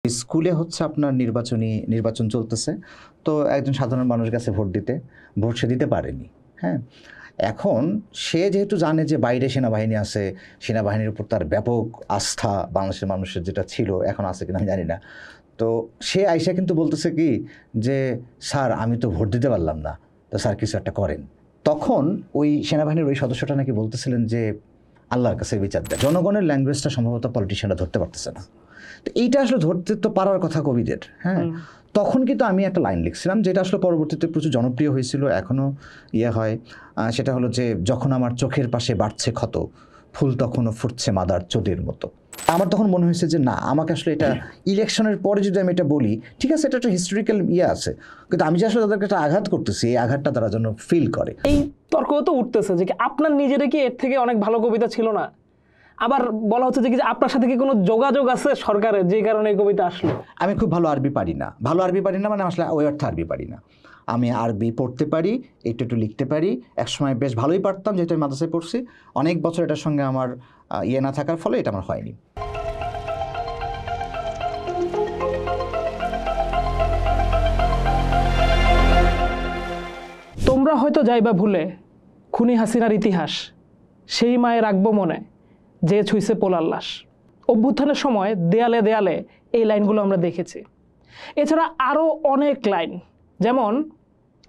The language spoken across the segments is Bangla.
স্কুলে হচ্ছে আপনার নির্বাচন চলতেছে। তো একজন সাধারণ মানুষের কাছে ভোট সে দিতে পারেনি। হ্যাঁ? এখন সে যেহেতু জানে যে বাইরে সেনাবাহিনী আছে, সেনাবাহিনীর উপর তার ব্যাপক আস্থা বাংলাদেশের মানুষের যেটা ছিল, এখন আছে কিনা আমি জানি না। তো সে আইসা কিন্তু বলতেছে কি যে, "স্যার আমি তো ভোট দিতে পারলাম না। তো স্যার কিছু একটা করেন।" তখন ওই সেনাবাহিনীর ওই সদস্যটা নাকি বলতেছিলেন যে, "আল্লাহর কাছে বিচার দেন।" জনগণের ল্যাঙ্গুয়েজটা সম্ভবত পলিটিশিয়ানরা ধরতে পারতেছে না। তো এইটা আসলে ধরতে তো পারার কথা কবিদের, হ্যাঁ? তখন কিন্তু আমি একটা লাইন লিখছিলাম যেটা আসলে পরবর্তীতে প্রচুর জনপ্রিয় হয়েছিল, এখনও হয়। সেটা হলো যে, "যখন আমার চোখের পাশে বাড়ছে ক্ষত, ফুল তখনও ফুটছে মাদার চোদের মতো।" আমার তখন মনে হয়েছে যে না, আমাকে আসলে এটা ইলেকশনের পরে যদি আমি এটা বলি, ঠিক আছে, এটা একটা হিস্টোরিক্যাল আছে, কিন্তু আমি যে আসলে তাদেরকে একটা আঘাত করতেছি, এই আঘাতটা তারা যেন ফিল করে। এই তর্ক তো উঠতেছে যে আপনার নিজের কি এর থেকে অনেক ভালো কবিতা ছিল না? আবার বলা হচ্ছে যে আপনার সাথে কি কোনো যোগাযোগ আছে সরকারের, যে কারণে এই কবিতা আসলো? আমি খুব ভালো আরবি পারি না। মানে আসলে ওই অর্থে আরবি পারি না। আমি আরবি পড়তে পারি, একটু লিখতে পারি। একসময় বেশ ভালোই পারতাম, যেহেতু আমি মাদ্রাসায় পড়ছি। অনেক বছর এটার সঙ্গে আমার না থাকার ফলে এটা আমার হয়নি। তোমরা হয়তো যাইবা ভুলে খুনি হাসিনার ইতিহাস, সেই মায়ে রাখবো মনে যে ছুঁইছে পোলার লাশ। অভ্যুত্থানের সময় দেয়ালে দেয়ালে এই লাইনগুলো আমরা দেখেছি। এছাড়া আরও অনেক লাইন, যেমন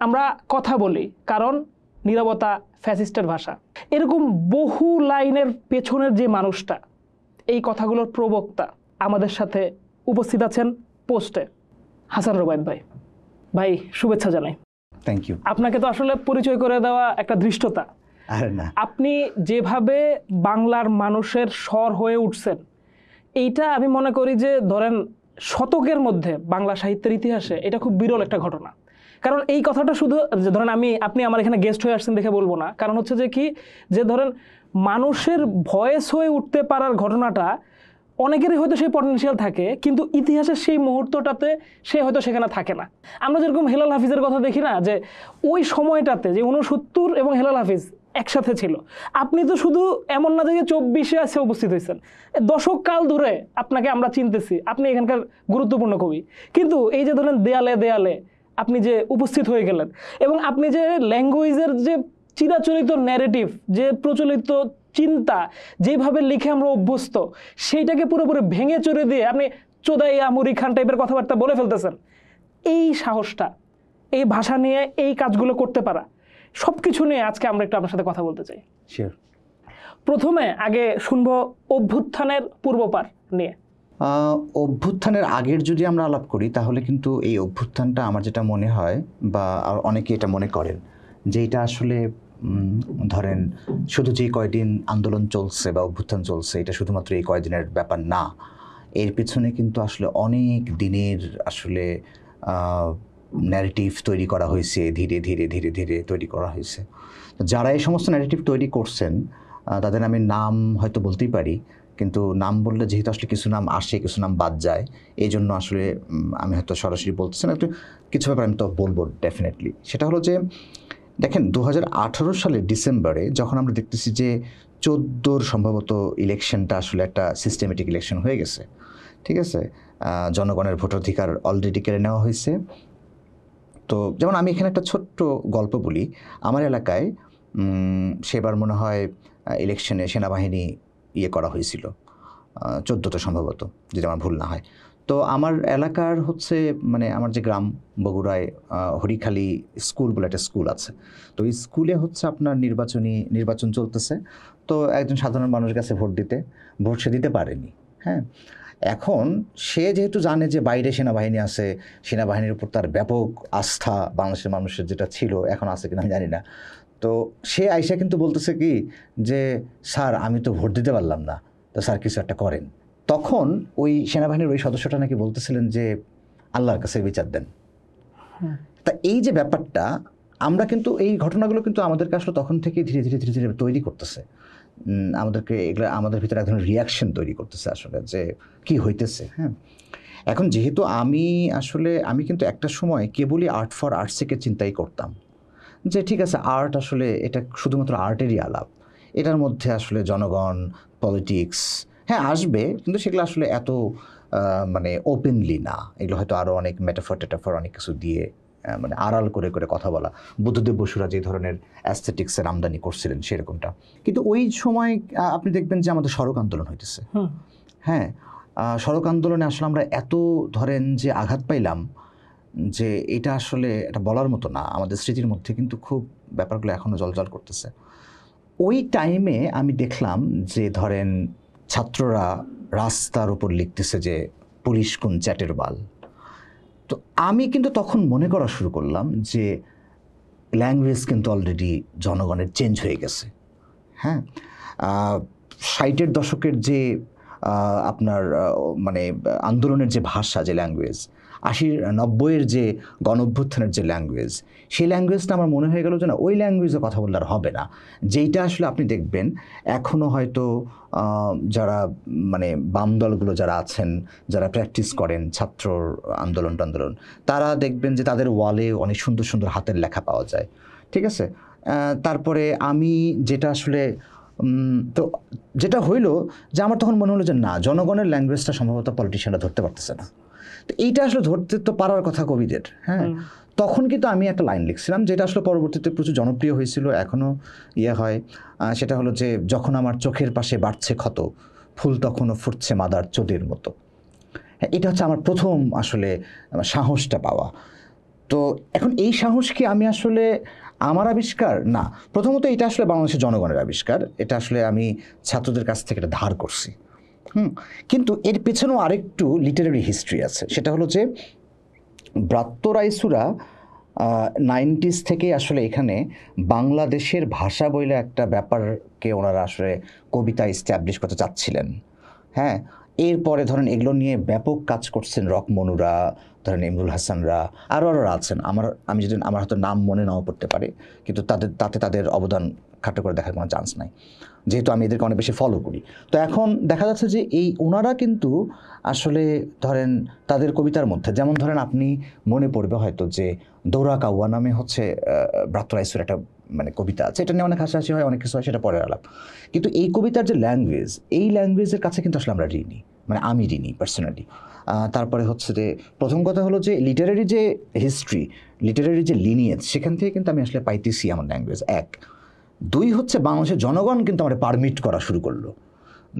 আমরা কথা বলি কারণ নীরবতা ফ্যাসিস্টের ভাষা। এরকম বহু লাইনের পেছনের যে মানুষটা, এই কথাগুলোর প্রবক্তা, আমাদের সাথে উপস্থিত আছেন পোস্টে হাসান রোবায়েত ভাই। ভাই শুভেচ্ছা জানাই। Thank you. আপনাকে তো আসলে পরিচয় করে দেওয়া একটা ধৃষ্টতা। আপনি যেভাবে বাংলার মানুষের স্বর হয়ে উঠছেন, এইটা আমি মনে করি যে ধরেন শতকের মধ্যে বাংলা সাহিত্যের ইতিহাসে এটা খুব বিরল একটা ঘটনা। কারণ এই কথাটা শুধু ধরেন আপনি আমার এখানে গেস্ট হয়ে আসছেন দেখে বলবো না, কারণ হচ্ছে যে কি, যে ধরেন মানুষের ভয়েস হয়ে উঠতে পারার ঘটনাটা অনেকেরই হয়তো সেই পটেনশিয়াল থাকে, কিন্তু ইতিহাসের সেই মুহূর্তটাতে সে হয়তো সেখানে থাকে না। আমরা যেরকম হেলাল হাফিজের কথা দেখি না, যে ওই সময়টাতে যে 69 এবং হেলাল হাফিজ একসাথে ছিল, আপনি তো শুধু এমন না যে 24-এ আছে উপস্থিত হয়েছেন, দশক কাল ধরে আপনাকে আমরা চিনতেছি, আপনি এখানকার গুরুত্বপূর্ণ কবি। কিন্তু এই যে ধরেন দেয়ালে দেয়ালে আপনি যে উপস্থিত হয়ে গেলেন, এবং আপনি যে ল্যাঙ্গুয়েজের যে চিরাচরিত ন্যারেটিভ, যে প্রচলিত চিন্তা, যেভাবে লিখে আমরা অভ্যস্ত, সেইটাকে পুরোপুরি ভেঙে চড়ে দিয়ে আপনি চোদাই আমুরি খান টাইপের কথাবার্তা বলে ফেলতেছেন। এই সাহসটা, এই ভাষা নিয়ে এই কাজগুলো করতে পারা, সব কিছু নিয়ে আজকে আমরা একটু আপনার সাথে কথা বলতে চাই। শিওর। প্রথমে আগে শুনবো অভ্যুত্থানের পূর্বপার নিয়ে। অভ্যুত্থানের আগের যদি আমরা আলাপ করি, তাহলে কিন্তু এই অভ্যুত্থানটা আমার যেটা মনে হয়, বা অনেকে এটা মনে করেন, যে এটা আসলে ধরেন শুধু যে কয়দিন আন্দোলন চলছে বা অভ্যুত্থান চলছে, এটা শুধুমাত্র এই কয়দিনের ব্যাপার না। এর পিছনে কিন্তু আসলে অনেক দিনের আসলে ন্যারেটিভ তৈরি করা হয়েছে, ধীরে ধীরে ধীরে ধীরে তৈরি করা হয়েছে। যারা এই সমস্ত ন্যারেটিভ তৈরি করছেন, তাদের আমি নাম হয়তো বলতেই পারি, কিন্তু নাম বললে যেহেতু আসলে কিছু নাম আসে, কিছু নাম বাদ যায়, এই জন্য আসলে আমি হয়তো সরাসরি বলতেছি না। কিছু ব্যাপার আমি তো বলবো ডেফিনেটলি। সেটা হলো যে, দেখেন 2018 সালের ডিসেম্বরে যখন আমরা দেখতেছি যে 14 সম্ভবত ইলেকশনটা আসলে একটা সিস্টেমেটিক ইলেকশন হয়ে গেছে, ঠিক আছে, জনগণের ভোটাধিকার অলরেডি কেড়ে নেওয়া হয়েছে। তো যেমন আমি এখানে একটা ছোট্ট গল্প বলি। আমার এলাকায় সেবার মনে হয় ইলেকশনে সেনাবাহিনী করা হয়েছিল, 14তে সম্ভবত, যদি আমার ভুল না হয়। তো আমার এলাকার হচ্ছে, মানে আমার যে গ্রাম বগুড়ায় হরিখালী স্কুল বলে একটা স্কুল আছে। তো এই স্কুলে হচ্ছে আপনার নির্বাচন চলতেছে। তো একজন সাধারণ মানুষের কাছে ভোট সে দিতে পারেনি। হ্যাঁ? এখন সে যেহেতু জানে যে বাইরে সেনাবাহিনী আছে, সেনাবাহিনীর উপর তার ব্যাপক আস্থা বাংলাদেশের মানুষের যেটা ছিল, এখন আছে কিনা আমি জানি না। তো সে আইসা কিন্তু বলতেছে কি যে, "স্যার আমি তো ভোট দিতে পারলাম না। তো স্যার কিছু একটা করেন।" তখন ওই সেনাবাহিনীর ওই সদস্যটা নাকি বলতেছিলেন যে, "আল্লাহর কাছে বিচার দেন।" তা এই যে ব্যাপারটা, আমরা কিন্তু এই ঘটনাগুলো কিন্তু আমাদেরকে আসলে তখন থেকেই ধীরে ধীরে ধীরে ধীরে তৈরি করতেছে। আমাদেরকে এগুলো আমাদের ভিতরে এক ধরনের রিয়াকশন তৈরি করতেছে আসলে, যে কি হইতেছে। হ্যাঁ, এখন যেহেতু আমি কিন্তু একটা সময় কেবলই আর্ট ফর আর্টসকে চিন্তাই করতাম, যে ঠিক আছে, আর্ট আসলে এটা শুধুমাত্র আর্টেরই আলাপ, এটার মধ্যে আসলে জনগণ, পলিটিক্স হ্যাঁ আসবে, কিন্তু সেগুলো আসলে এত মানে ওপেনলি না, এগুলো হয়তো আরও অনেক মেটাফর অনেক কিছু দিয়ে মানে আড়াল করে করে কথা বলা। বুদ্ধদেব বসুরা যে ধরনের অ্যাস্থেটিক্সের আমদানি করছিলেন সেরকমটা। কিন্তু ওই সময় আপনি দেখবেন যে আমাদের সড়ক আন্দোলন হইতেছে। হ্যাঁ, সড়ক আন্দোলনে আসলে আমরা এত ধরেন যে আঘাত পাইলাম যে এটা আসলে এটা বলার মতো না। আমাদের স্মৃতির মধ্যে কিন্তু খুব ব্যাপারগুলো এখনও জলজল করতেছে। ওই টাইমে আমি দেখলাম যে ধরেন ছাত্ররা রাস্তার উপর লিখতেছে যে পুলিশ কোন চ্যাটের বাল। তো আমি কিন্তু তখন মনে করা শুরু করলাম যে ল্যাঙ্গুয়েজ কিন্তু অলরেডি জনগণের চেঞ্জ হয়ে গেছে। হ্যাঁ, 60-এর দশকের যে আপনার মানে আন্দোলনের যে ভাষা, যে ল্যাঙ্গুয়েজ, 80-90-এর যে গণ-অভ্যুত্থানের যে ল্যাঙ্গুয়েজ, সেই ল্যাঙ্গুয়েজটা আমার মনে হয়ে গেল যে না, ওই ল্যাঙ্গুয়েজে কথা বললে আর হবে না। যেইটা আসলে আপনি দেখবেন এখনও হয়তো যারা মানে বাম দলগুলো যারা আছেন, যারা প্র্যাকটিস করেন ছাত্র আন্দোলন, তারা দেখবেন যে তাদের ওয়ালে অনেক সুন্দর সুন্দর হাতের লেখা পাওয়া যায়। ঠিক আছে। তারপরে আমি যেটা আসলে তো যেটা হইলো যে আমার তখন মনে হলো যে না, জনগণের ল্যাঙ্গুয়েজটা সম্ভবত পলিটিশিয়ানরা ধরতে পারতেছে না। তো এইটা আসলে ধরতে তো পারার কথা কবিদের। হ্যাঁ, তখন কিন্তু আমি একটা লাইন লিখছিলাম যেটা আসলে পরবর্তীতে প্রচুর জনপ্রিয় হয়েছিল, এখনও হয়। সেটা হলো যে যখন আমার চোখের পাশে বাড়ছে ক্ষত, ফুল তখনও ফুটছে মাদার চোদের মতো। হ্যাঁ, এটা হচ্ছে আমার প্রথম আসলে সাহসটা পাওয়া। তো এখন এই সাহস কি আমি আসলে আমার আবিষ্কার না, প্রথমত এটা আসলে বাংলাদেশের জনগণের আবিষ্কার। এটা আসলে আমি ছাত্রদের কাছ থেকে এটা ধার করছি। কিন্তু এর পেছনেও আরেকটু লিটারারি হিস্ট্রি আছে। সেটা হলো যে ব্রাত্য রায়সুরা 90s থেকে আসলে এখানে বাংলাদেশের ভাষা বইলে একটা ব্যাপারকে ওনারা আসলে কবিতা এস্টাবলিশ করতে চাচ্ছিলেন। হ্যাঁ, এরপরে ধরেন এগুলো নিয়ে ব্যাপক কাজ করছেন রকমনুরা, ধরেন ইমরুল হাসানরা, আরও আছেন। আমার হয়তো নাম মনে নাও পড়তে পারে, কিন্তু তাদের অবদান খাটো করে দেখার কোনো চান্স নাই, যেহেতু আমি এদেরকে অনেক বেশি ফলো করি। তো এখন দেখা যাচ্ছে যে ওনারা কিন্তু আসলে ধরেন তাদের কবিতার মধ্যে, যেমন ধরেন আপনি মনে পড়বে হয়তো যে দৌড়া কাউয়া নামে হচ্ছে ব্রাত্য রায়সুর একটা মানে কবিতা আছে। এটা নিয়ে অনেক হাসাহাসি হয়, অনেক কিছু হয়, সেটা পরের আলাপ। কিন্তু এই কবিতার যে ল্যাঙ্গুয়েজ, এই ল্যাঙ্গুয়েজের কাছে কিন্তু আসলে আমরা ঋণী, মানে আমি ঋণী পার্সোনালি। তারপরে হচ্ছে যে প্রথম কথা হলো যে লিটারারি যে হিস্ট্রি, লিটারারি যে লিনিয়েজ, সেখান থেকে কিন্তু আমি আসলে পাইতেছি আমার ল্যাঙ্গুয়েজ। 1, 2 হচ্ছে বাংলাদেশের জনগণ কিন্তু আমার পারমিট করা শুরু করলো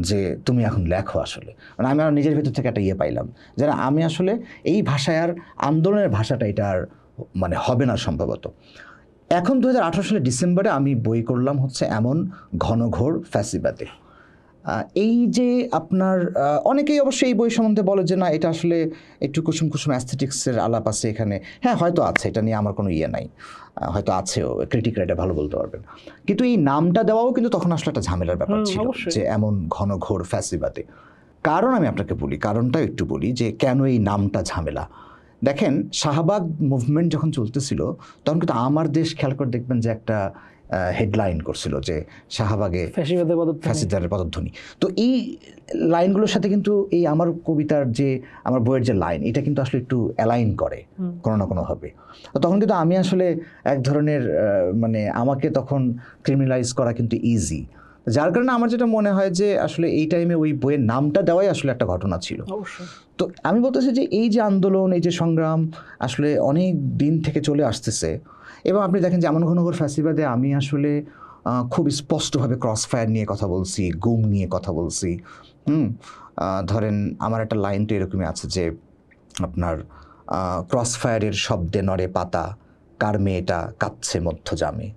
যে তুমি এখন লেখো। আসলে মানে আমি আমার নিজের ভেতর থেকে একটা পাইলাম যে আমি আসলে এই ভাষায় আর আন্দোলনের ভাষাটা এটা আর মানে হবে না সম্ভবত। এখন 2018 সালের ডিসেম্বরে আমি বই করলাম হচ্ছে এমন ঘনঘোর ফ্যাসিবাদে। এই যে আপনার অনেকেই অবশ্যই এই বই সম্বন্ধে বলে যে না, এটা আসলে একটু কুসুম অ্যাস্থেটিক্সের আলাপ আছে এখানে। হ্যাঁ, হয়তো আছে, এটা নিয়ে আমার কোনো নাই, হয়তো আছেও, ক্রিটিকরা এটা ভালো বলতে পারবেন। কিন্তু এই নামটা দেওয়াও কিন্তু তখন আসলে একটা ঝামেলার ব্যাপার ছিল যে এমন ঘনঘোর ফ্যাসিবাদে। কারণ আমি আপনাকে বলি, কারণটা একটু বলি যে কেন এই নামটা ঝামেলা। দেখেন, শাহবাগ মুভমেন্ট যখন চলতেছিল তখন কিন্তু আমার দেশ খেয়াল করে দেখবেন যে একটা হেডলাইন করছিল যে শাহবাগে ফ্যাসিবাদের পদধ্বনি। তো এই লাইনগুলোর সাথে কিন্তু এই আমার কবিতার যে আমার বইয়ের যে লাইন, এটা কিন্তু আসলে একটু অ্যালাইন করে কোনো না কোনোভাবে। তো তখন কিন্তু আমি আসলে এক ধরনের মানে আমাকে তখন ক্রিমিনালাইজ করা কিন্তু ইজি, যার কারণে আমার যেটা মনে হয় যে আসলে এই টাইমে ওই বইয়ের নামটা দেওয়াই আসলে একটা ঘটনা ছিল। তো আমি বলতেছি যে এই যে আন্দোলন, এই যে সংগ্রাম আসলে অনেক দিন থেকে চলে আসতেছে। এবং আপনি দেখেন যে এমন ঘনঘোর ফ্যাসিবাদে আমি আসলে খুব স্পষ্টভাবে ক্রস ফায়ার নিয়ে কথা বলছি, গুম নিয়ে কথা বলছি। ধরেন আমার একটা লাইন তো এরকমই আছে যে আপনার ক্রস ফায়ারের শব্দে নড়ে পাতা, কার মেয়েটা কাঁদছে মধ্যজামে।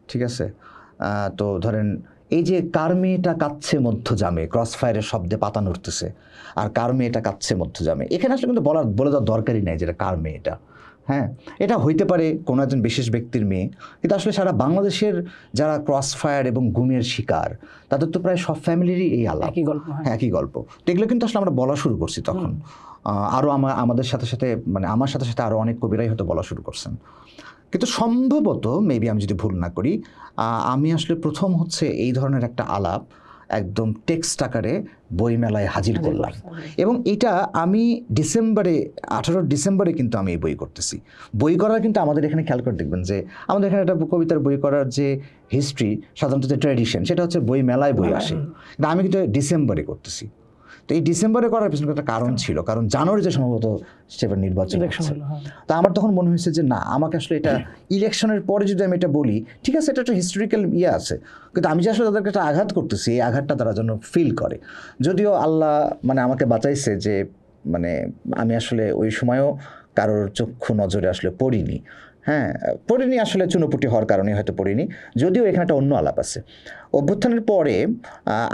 ঠিক আছে। তো ধরেন এই যে কার মেয়েটা কাঁদছে মধ্যজামে, ক্রস ফায়ারের শব্দে পাতা নড়তেছে, আর কার মেয়েটা কাঁদছে মধ্যজামে, এখানে আসলে কিন্তু বলে দেওয়ার দরকারই নাই যেটা কার মেয়েটা। হ্যাঁ, এটা হইতে পারে কোনো একজন বিশেষ ব্যক্তির মেয়ে, কিন্তু আসলে সারা বাংলাদেশের যারা ক্রস ফায়ার এবং গুমের শিকার, তাদের তো প্রায় সব ফ্যামিলিরই এই আলাপ, একই গল্প। তো এগুলো কিন্তু আসলে আমরা বলা শুরু করছি তখন। আরও আমাদের সাথে সাথে মানে আমার সাথে সাথে আরও অনেক কবিরাই হয়তো বলা শুরু করছেন। কিন্তু সম্ভবত মেবি আমি যদি ভুল না করি, আমি আসলে প্রথম হচ্ছে এই ধরনের একটা আলাপ একদম টেক্সট আকারে বইমেলায় হাজির করলাম। এবং এটা আমি 18 ডিসেম্বরে কিন্তু আমি এই বই করতেছি। বই করার কিন্তু আমাদের এখানে খেয়াল করে দেখবেন যে আমাদের এখানে একটা কবিতার বই করার যে হিস্ট্রি, সাধারণত যে ট্র্যাডিশন, সেটা হচ্ছে বই মেলায় বই আসে। কিন্তু আমি কিন্তু ডিসেম্বরে করতেছি। তো এই ডিসেম্বরে করার পিছনে একটা কারণ ছিল, কারণ জানুয়ারিতে সম্ভবত সেবার নির্বাচন ইলেকশন হচ্ছে। হলো, হ্যাঁ। তো আমার তখন মনে হয়েছে যে না, আমাকে আসলে এটা ইলেকশনের পরে যদি আমি এটা বলি, ঠিক আছে এটা একটা হিস্টোরিক্যাল ইয়ে আছে, কিন্তু আমি যে আসলে তাদেরকে একটা আঘাত করতেছি, এই আঘাতটা তারা যেন ফিল করে। যদিও আল্লাহ মানে আমাকে বাঁচাইছে যে মানে আমি আসলে ওই সময়ও কারোর চক্ষু নজরে আসলে পড়িনি, হ্যাঁ পড়িনি, আসলে চুনোপুটি হওয়ার কারণে হয়তো পড়িনি। যদিও এখানে একটা অন্য আলাপ আছে। অভ্যুত্থানের পরে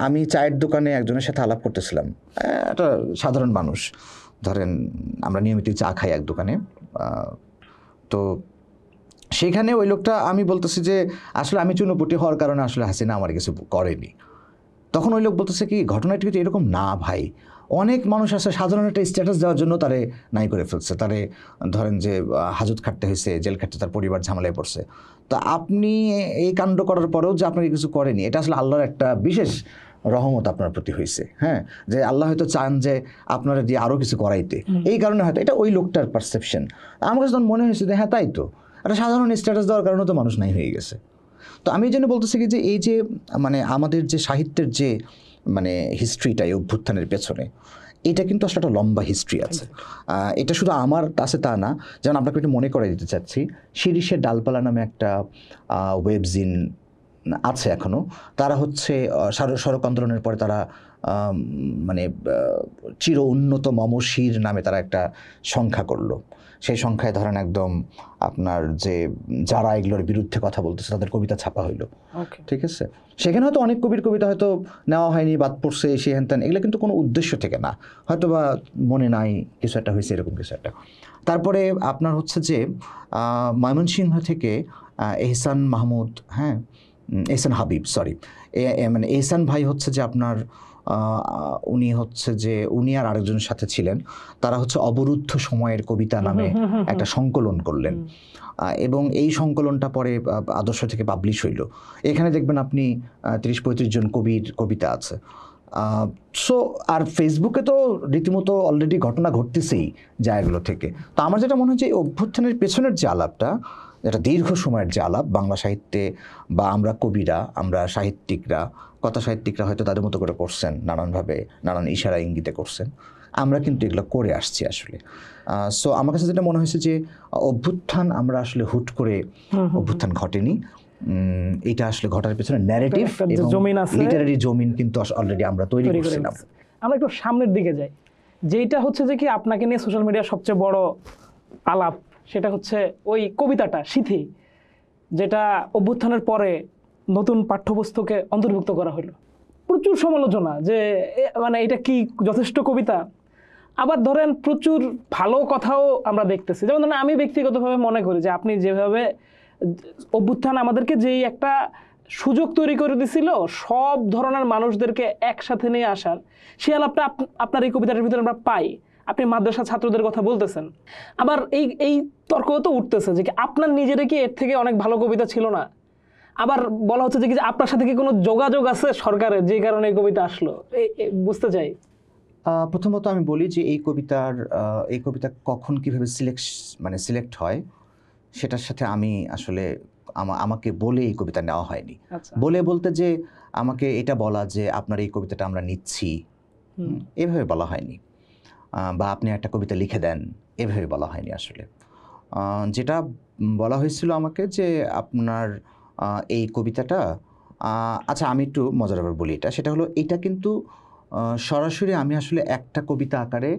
আমি চায়ের দোকানে একজনের সাথে আলাপ করতেছিলাম, একটা সাধারণ মানুষ, ধরেন আমরা নিয়মিত চা খাই এক দোকানে। তো সেখানে ওই লোকটা, আমি বলতেছি যে আসলে আমি চুনোপুটি হওয়ার কারণে আসলে হাসিনা আমার কিছু করেনি। তখন ওই লোক বলতেছে কি, ঘটনাটি কিন্তু এরকম না ভাই, অনেক মানুষ আছে সাধারণ একটা স্ট্যাটাস দেওয়ার জন্য তারে নাই করে ফেলছে, তারে ধরেন যে হাজত খাটতে হয়েছে, জেল খাটতে, তার পরিবার ঝামেলায় পড়ছে। তো আপনি এই কাণ্ড করার পরেও যে আপনাকে কিছু করেনি, এটা আসলে আল্লাহর একটা বিশেষ রহমত আপনার প্রতি হয়েছে, হ্যাঁ, যে আল্লাহ হয়তো চান যে আপনারা দিয়ে আরও কিছু করাইতে, এই কারণে হয়তো এটা ওই লোকটার পারসেপশন। আমার কাছে তখন মনে হয়েছে যে হ্যাঁ তাই তো, একটা সাধারণ স্ট্যাটাস দেওয়ার কারণে তো মানুষ নাই হয়ে গেছে। তো আমি এই জন্য বলতেছি কি যে এই যে মানে আমাদের যে সাহিত্যের যে মানে হিস্ট্রিটা এই অভ্যুত্থানের পেছনে, এটা কিন্তু আসলে একটা লম্বা হিস্ট্রি আছে। এটা শুধু আমার কাছে তা না, যেমন আপনাকে একটু মনে করে দিতে চাচ্ছি, শিরিষের ডালপালা নামে একটা ওয়েবজিন আছে এখনও। তারা হচ্ছে সড়ক আন্দোলনের পরে তারা মানে চির উন্নত মমশির নামে তারা একটা সংখ্যা করলো। সেই সংখ্যায় ধরেন একদম আপনার যে যারা এগুলোর বিরুদ্ধে কথা বলতেছে তাদের কবিতা ছাপা হইলো, ঠিক আছে। সেখানে হয়তো অনেক কবির কবিতা হয়তো নেওয়া হয়নি, বাদ পড়ছে, সে হ্যান ত্যান, এগুলো কিন্তু কোনো উদ্দেশ্য থেকে না, হয়তো বা মনে নাই কিছু একটা হয়েছে, এরকম কিছু একটা। তারপরে আপনার হচ্ছে যে ময়মনসিংহ থেকে এহসান মাহমুদ, হ্যাঁ এহসান হাবিব, সরি, মানে এহসান ভাই হচ্ছে যে আপনার উনি হচ্ছে যে উনি আর আরেকজনের সাথে ছিলেন, তারা হচ্ছে অবরুদ্ধ সময়ের কবিতা নামে একটা সংকলন করলেন, এবং এই সংকলনটা পরে আদর্শ থেকে পাবলিশ হইল। এখানে দেখবেন আপনি 30-35 জন কবির কবিতা আছে। সো আর ফেসবুকে তো রীতিমতো অলরেডি ঘটনা ঘটতেছেই জায়গাগুলো থেকে। তো আমার যেটা মনে হচ্ছে এই অভ্যুত্থানের পেছনের যে আলাপটা, এটা দীর্ঘ সময়ের যে আলাপ বাংলা সাহিত্যে, বা আমরা কবিরা, আমরা সাহিত্যিকরা, কথা সাহিত্যিকরা হয়তো তাদের মতো করে করছেন, নানানভাবে নানান ইশারা ইঙ্গিতে করছেন, আমরা কিন্তু এগুলো করে আসছি আসলে। সো আমার কাছে যেটা মনে হয়েছে যে এবং আমরা আসলে হুট করে অভ্যুত্থান ঘটেনি, এটা আসলে ঘটার পেছনে ন্যারেটিভ এবং লিটারারি জমিন কিন্তু অলরেডি আমরা তৈরি করেছিলাম। আমরা একটু সামনের দিকে যাই, যেটা হচ্ছে যে কি আপনাকে নিয়ে সোশ্যাল মিডিয়ার সবচেয়ে বড় আলাপ, সেটা হচ্ছে ওই কবিতাটা সিথি, যেটা অভ্যুত্থানের পরে নতুন পাঠ্যপুস্তকে অন্তর্ভুক্ত করা হলো। প্রচুর সমালোচনা যে মানে এটা কি যথেষ্ট কবিতা। আবার ধরেন প্রচুর ভালো কথাও আমরা দেখতেছি, যেমন ধরেন আমি ব্যক্তিগতভাবে মনে করি যে আপনি যেভাবে অভ্যুত্থান আমাদেরকে যেই একটা সুযোগ তৈরি করে দিছিল সব ধরনের মানুষদেরকে একসাথে নিয়ে আসার, সেই আলাপটা আপনার এই কবিতাটার ভিতরে আমরা পাই। আপনি মাদ্রাসা ছাত্রদের কথা বলতেছেন, আবার এই তর্কও তো উঠতেছে যে আপনার নিজেরই কি এর থেকে অনেক ভালো কবিতা ছিল না। আবার বলা হচ্ছে যে আপনার সাথে কি কোনো যোগাযোগ আছে সরকারের, যে কারণে এই কবিতা আসলো, বুঝতে চাই। প্রথমত আমি বলি যে এই কবিতা কখন কিভাবে সিলেক্ট হয় সেটার সাথে আমি আসলে আমাকে বলে এই কবিতা নেওয়া হয়নি। বলে বলতে যে আমাকে এটা বলা যে আপনার এই কবিতাটা আমরা নিচ্ছি, এভাবে বলা হয়নি, বা আপনি একটা কবিতা লিখে দেন, এভাবে বলা হয়নি আসলে। যেটা বলা হয়েছিল আমাকে যে আপনার এই কবিতাটা, আচ্ছা আমি একটু মজার ব্যাপার বলি, সেটা হলো এটা কিন্তু সরাসরি আমি আসলে একটা কবিতা আকারে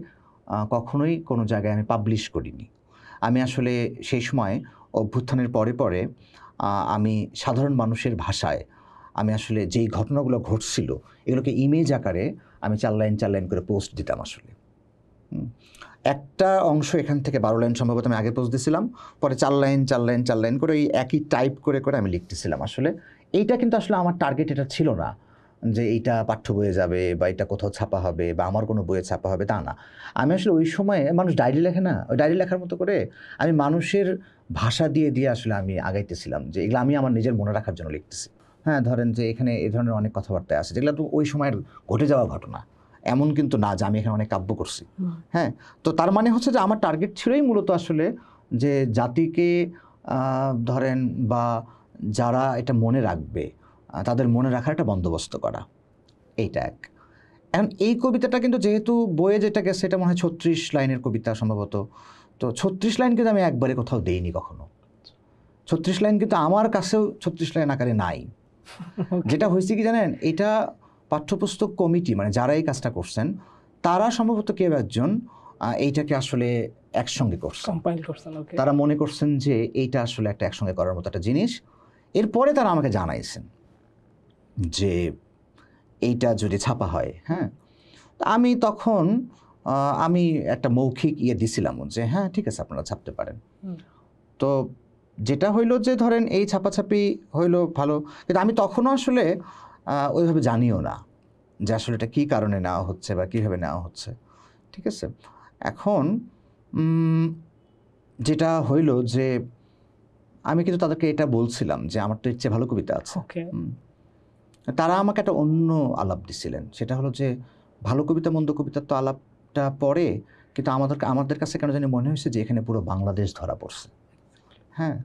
কখনোই কোনো জায়গায় আমি পাবলিশ করিনি। আমি আসলে সেই সময় অভ্যুত্থানের পরে আমি সাধারণ মানুষের ভাষায় আমি আসলে যেই ঘটনাগুলো ঘটছিল এগুলোকে ইমেজ আকারে আমি 4 লাইন করে পোস্ট দিতাম আসলে। একটা অংশ এখান থেকে 12 লাইন সম্ভবত আমি আগে পোস্ট দিয়েছিলাম, পরে 4 লাইন করে এই একই টাইপ করে আমি লিখতেছিলাম আসলে। এইটা কিন্তু আসলে আমার টার্গেট এটা ছিল না যে এইটা পাঠ্য বইয়ে যাবে বা এটা কোথাও ছাপা হবে বা আমার কোনো বইয়ে ছাপা হবে, তা না। আমি আসলে ওই সময়ে মানুষ ডায়েরি লেখে না, ওই ডায়েরি লেখার মতো করে আমি মানুষের ভাষা দিয়ে আসলে আমি আগাইতেছিলাম যে এগুলো আমি আমার নিজের মনে রাখার জন্য লিখতেছি। হ্যাঁ, ধরেন যে এখানে এই ধরনের অনেক কথাবার্তা আছে যেগুলো তো ওই সময়ের ঘটে যাওয়া ঘটনা, এমন কিন্তু না যে আমি এখানে অনেক কাব্য করছি। হ্যাঁ, তো তার মানে হচ্ছে যে আমার টার্গেট ছিলই মূলত আসলে যে জাতিকে ধরেন বা যারা এটা মনে রাখবে তাদের মনে রাখার একটা বন্দোবস্ত করা, এইটা এক। এখন এই কবিতাটা কিন্তু যেহেতু বইয়ে যেটা গেছে এটা মনে হয় 36 লাইনের কবিতা সম্ভবত, তো 36 লাইন কিন্তু আমি একবারে কোথাও দেইনি কখনো। 36 লাইন কিন্তু আমার কাছেও 36 লাইন আকারে নাই। যেটা হয়েছে কি জানেন, এটা পাঠ্যপুস্তক কমিটি মানে যারা এই কাজটা করছেন তারা সম্ভবত কেউ একজন এইটাকে আসলে একসঙ্গে করছেন, কম্পাইল করছেন। তারা মনে করছেন যে এইটা আসলে একটা একসঙ্গে করার মতো একটা জিনিস। এরপরে তারা আমাকে জানাইছেন যে এইটা যদি ছাপা হয়, হ্যাঁ, আমি তখন আমি একটা মৌখিক দিছিলাম যে হ্যাঁ ঠিক আছে আপনারা ছাপতে পারেন। তো যেটা হইলো যে ধরেন এই ছাপাছাপি হইলো ভালো, কিন্তু আমি তখনও আসলে ওইভাবে জানিও না যে আসলে এটা কী কারণে নেওয়া হচ্ছে বা কীভাবে নেওয়া হচ্ছে, ঠিক আছে। এখন যেটা হইলো যে আমি কিন্তু তাদেরকে এটা বলছিলাম যে আমার তো ইচ্ছে ভালো কবিতা আছে। তারা আমাকে একটা অন্য আলাপ দিছিলেন, সেটা হলো যে ভালো কবিতা মন্দ কবিতার তো আলাপটা পরে, কিন্তু আমাদের কাছে কেন জানি মনে হয়েছে যে এখানে পুরো বাংলাদেশ ধরা পড়ছে। হ্যাঁ,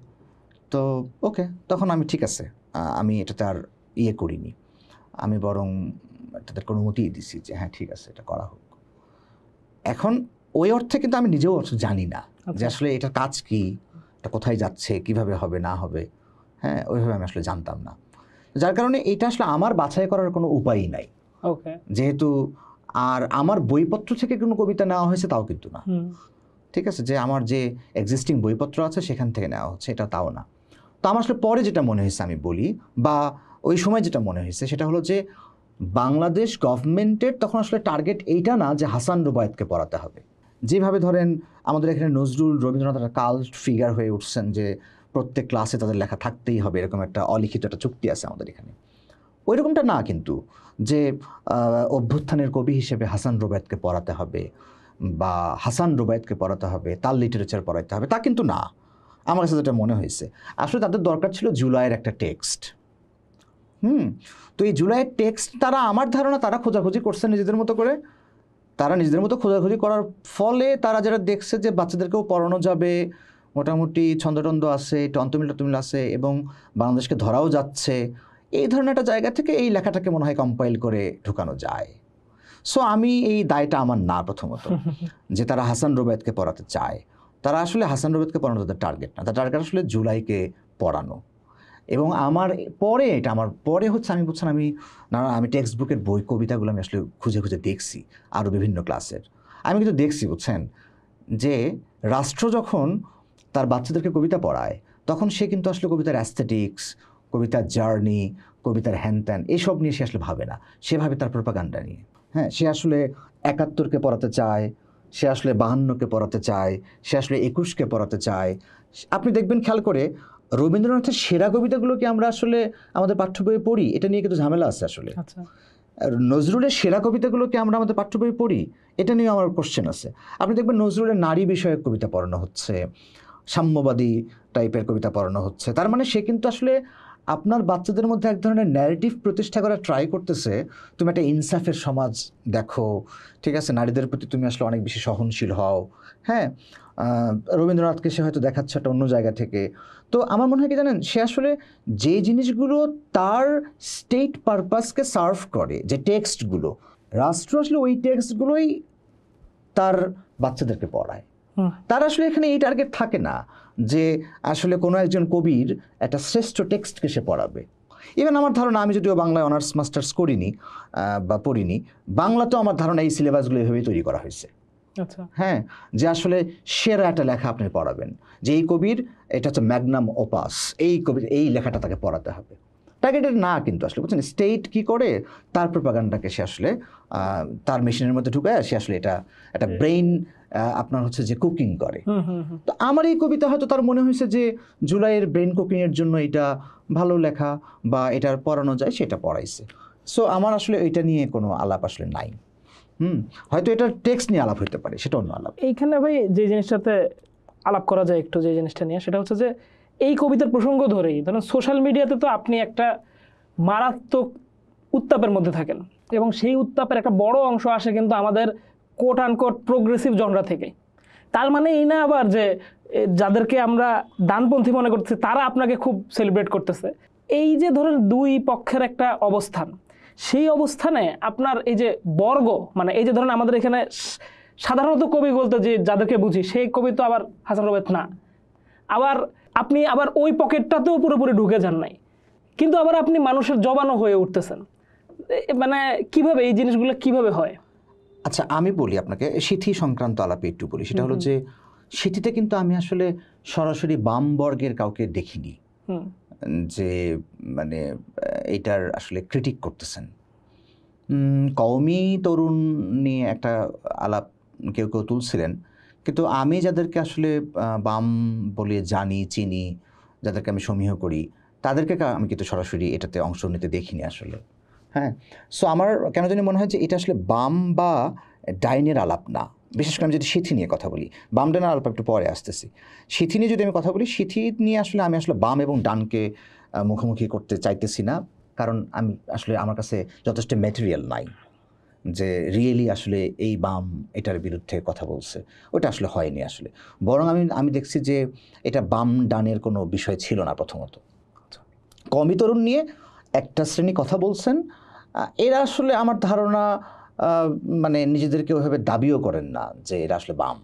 তো ওকে, তখন আমি ঠিক আছে আমি এটাতে আর করিনি, আমি বরং তাদেরকে অনুমতি দিছি যে হ্যাঁ ঠিক আছে এটা করা হোক। এখন ওই অর্থে কিন্তু আমি নিজেও জানি না যে আসলে এটার কাজ কি, এটা কোথায় যাচ্ছে, কিভাবে হবে না হবে, হ্যাঁ ওইভাবে আমি আসলে জানতাম না, যার কারণে এটা আসলে আমার বাছাই করার কোনো উপায়ই নাই। যেহেতু আর আমার বইপত্র থেকে কোনো কবিতা নেওয়া হয়েছে তাও কিন্তু না, ঠিক আছে, যে আমার যে এক্সিস্টিং বইপত্র আছে সেখান থেকে নেওয়া হচ্ছে এটা তাও না। তো আমার আসলে পরে যেটা মনে হয়েছে আমি বলি, বা ওই সময় যেটা মনে হয়েছে সেটা হলো যে বাংলাদেশ গভর্নমেন্টের তখন আসলে টার্গেট এইটা না যে হাসান রুবায়েতকে পড়াতে হবে। যেভাবে ধরেন আমাদের এখানে নজরুল রবীন্দ্রনাথ একটা কাল্ট ফিগার হয়ে উঠছেন যে প্রত্যেক ক্লাসে তাদের লেখা থাকতেই হবে, এরকম একটা অলিখিত একটা চুক্তি আছে আমাদের এখানে, ওই রকমটা না কিন্তু যে অভ্যুত্থানের কবি হিসেবে হাসান রুবায়েতকে পড়াতে হবে বা হাসান রুবায়েতকে পড়াতে হবে, তার লিটারেচার পড়াতে হবে, তা কিন্তু না। আমার কাছে যেটা মনে হয়েছে আসলে তাদের দরকার ছিল জুলাইয়ের একটা টেক্সট। তো এই জুলাইয়ের টেক্সট তারা, আমার ধারণা তারা খোঁজাখুঁজি করছে নিজেদের মতো করে, তারা নিজেদের মতো খোঁজাখুঁজি করার ফলে তারা যারা দেখছে যে বাচ্চাদেরকেও পড়ানো যাবে, মোটামুটি ছন্দটন্দ আছে, টন্তমিল আছে এবং বাংলাদেশকে ধরাও যাচ্ছে, এই ধরনের একটা জায়গা থেকে এই লেখাটাকে মনে হয় কম্পাইল করে ঢুকানো যায়। সো আমি এই দায়টা আমার না প্রথমত যে তারা হাসান রুবায়েতকে পড়াতে চায়, তারা আসলে হাসান রুবায়েতকে পড়ানো তাদের টার্গেট না, তার টার্গেট আসলে জুলাইকে পড়ানো। এবং আমার পরে হচ্ছে আমি বুঝছেন আমি টেক্সট বুকের বই কবিতাগুলো আমি আসলে খুঁজে খুঁজে দেখছি আরও বিভিন্ন ক্লাসের, আমি কিন্তু দেখছি বুঝছেন যে রাষ্ট্র যখন তার বাচ্চাদেরকে কবিতা পড়ায় তখন সে কিন্তু আসলে কবিতার অ্যাস্থেটিক্স, কবিতার জার্নি, কবিতার হ্যানত্যান এসব নিয়ে সে আসলে ভাবে না, সে ভাবে তার প্রোপাগান্ডা নিয়ে। হ্যাঁ, সে আসলে ৭১কে পড়াতে চায়, সে আসলে ৫২কে পড়াতে চায়, সে আসলে ২১কে পড়াতে চায়। আপনি দেখবেন খেয়াল করে রবীন্দ্রনাথের সেরা কবিতাগুলোকে আমরা আসলে আমাদের পাঠ্য বইয়ে পড়ি, এটা নিয়ে কিন্তু ঝামেলা আছে আসলে। নজরুলের সেরা কবিতাগুলোকে আমরা আমাদের পাঠ্য বইয়ে পড়ি, এটা নিয়ে আমার কোশ্চেন আছে। আপনি দেখবেন নজরুলের নারী বিষয়ক কবিতা পড়ানো হচ্ছে, সাম্যবাদী টাইপের কবিতা পড়ানো হচ্ছে, তার মানে সে কিন্তু আসলে আপনার বাচ্চাদের মধ্যে এক ধরনের ন্যারেটিভ প্রতিষ্ঠা করার ট্রাই করতেছে, তুমি একটা ইনসাফের সমাজ দেখো, ঠিক আছে, নারীদের প্রতি তুমি আসলে অনেক বেশি সহনশীল হও। হ্যাঁ, রবীন্দ্রনাথকে সে হয়তো দেখাচ্ছে একটা অন্য জায়গা থেকে। তো আমার মনে হয় কি জানেন, সে আসলে যে জিনিসগুলো তার স্টেট পারপাসকে সার্ভ করে, যে টেক্সটগুলো, রাষ্ট্র আসলে ওই টেক্সটগুলোই তার বাচ্চাদেরকে পড়ায়। তার আসলে এখানে এই টার্গেট থাকে না যে আসলে কোনো একজন কবির একটা শ্রেষ্ঠ টেক্সটকে সে পড়াবে। ইভেন আমার ধারণা, আমি যদিও বাংলায় অনার্স মাস্টার্স করিনি বা পড়িনি, বাংলাতেও আমার ধারণা এই সিলেবাসগুলো এভাবেই তৈরি করা হয়েছে। হ্যাঁ, যে আসলে সেরা একটা লেখা আপনি পড়াবেন, যে এই কবির এটা হচ্ছে ম্যাগনাম ওপাস, এই কবির এই লেখাটা তাকে পড়াতে হবে। টার্গেটেড না কিন্তু আসলে বুঝছেন, স্টেট কি করে তার প্রোপাগান্ডাকে সে আসলে তার মেশিনের মধ্যে ঢুকায়, সে আসলে এটা একটা ব্রেইন আপনার হচ্ছে যে কুকিং করে। তো আমার এই কবিতা হয়তো তার মনে হয়েছে যে জুলাইয়ের ব্রেন কুকিংয়ের জন্য এটা ভালো লেখা বা এটার পড়ানো যায়, সেটা পড়াইছে। সো আমার আসলে এটা নিয়ে কোনো আলাপ আসলে নাই। হয়তো এটার টেক্সট নিয়ে আলাপ হতে পারে, সেটা অন্য আলাপ। এইখানে ভাই যে জিনিসটাতে আলাপ করা যায় একটু, যে জিনিসটা নিয়ে, সেটা হচ্ছে যে এই কবিতার প্রসঙ্গ ধরেই ধরেন সোশ্যাল মিডিয়াতে তো আপনি একটা মারাত্মক উত্তাপের মধ্যে থাকেন, এবং সেই উত্তাপের একটা বড় অংশ আসে কিন্তু আমাদের কোট আনকোট প্রোগ্রেসিভ জনরা থেকে। তার মানে এই না আবার যে যাদেরকে আমরা ডানপন্থী মনে করতেছি তারা আপনাকে খুব সেলিব্রেট করতেছে। এই যে ধরেন দুই পক্ষের একটা অবস্থান, সেই অবস্থানে আপনার এই যে বর্গ, মানে এই যে ধরেন আমাদের এখানে সাধারণত কবি বলতে যে যাদেরকে বুঝি সেই কবি তো আবার হাসান রুবায়েত না, আবার আপনি আবার ওই পকেটটাতেও পুরোপুরি ঢুকে যান নাই, কিন্তু আবার আপনি মানুষের জবানও হয়ে উঠতেছেন। মানে কিভাবে এই জিনিসগুলো কিভাবে হয়? আচ্ছা, আমি বলি আপনাকে সিথি সংক্রান্ত আলাপে একটু বলি। সেটা হলো যে সিথিতে কিন্তু আমি আসলে সরাসরি বাম বর্গের কাউকে দেখিনি যে মানে এইটার আসলে ক্রিটিক করতেছেন। কওমি তরুণ নিয়ে একটা আলাপ কেউ কেউ তুলছিলেন, কিন্তু আমি যাদেরকে আসলে বাম বলে জানি, চিনি, যাদেরকে আমি সমীহ করি, তাদেরকে আমি কিন্তু সরাসরি এটাতে অংশ নিতে দেখিনি আসলে। হ্যাঁ, সো আমার কেন জানি মনে হয় যে এটা আসলে বাম বা ডাইনের আলাপ না। বিশেষ করে আমি যদি সিথি নিয়ে কথা বলি, বাম ডানের আলাপ একটু পরে আসতেছি। সিথি নিয়ে যদি আমি কথা বলি, সিথি নিয়ে আসলে আমি আসলে বাম এবং ডানকে মুখোমুখি করতে চাইতেছি না, কারণ আমি আসলে আমার কাছে যথেষ্ট ম্যাটেরিয়াল নাই যে রিয়েলি আসলে এই বাম এটার বিরুদ্ধে কথা বলছে। ওটা আসলে হয়নি আসলে। বরং আমি দেখছি যে এটা বাম ডানের কোনো বিষয় ছিল না। প্রথমত কওমি তরুণ নিয়ে একটা শ্রেণী কথা বলছেন, এরা আসলে আমার ধারণা মানে নিজেদেরকে ওইভাবে দাবিও করেন না যে এরা আসলে বাম।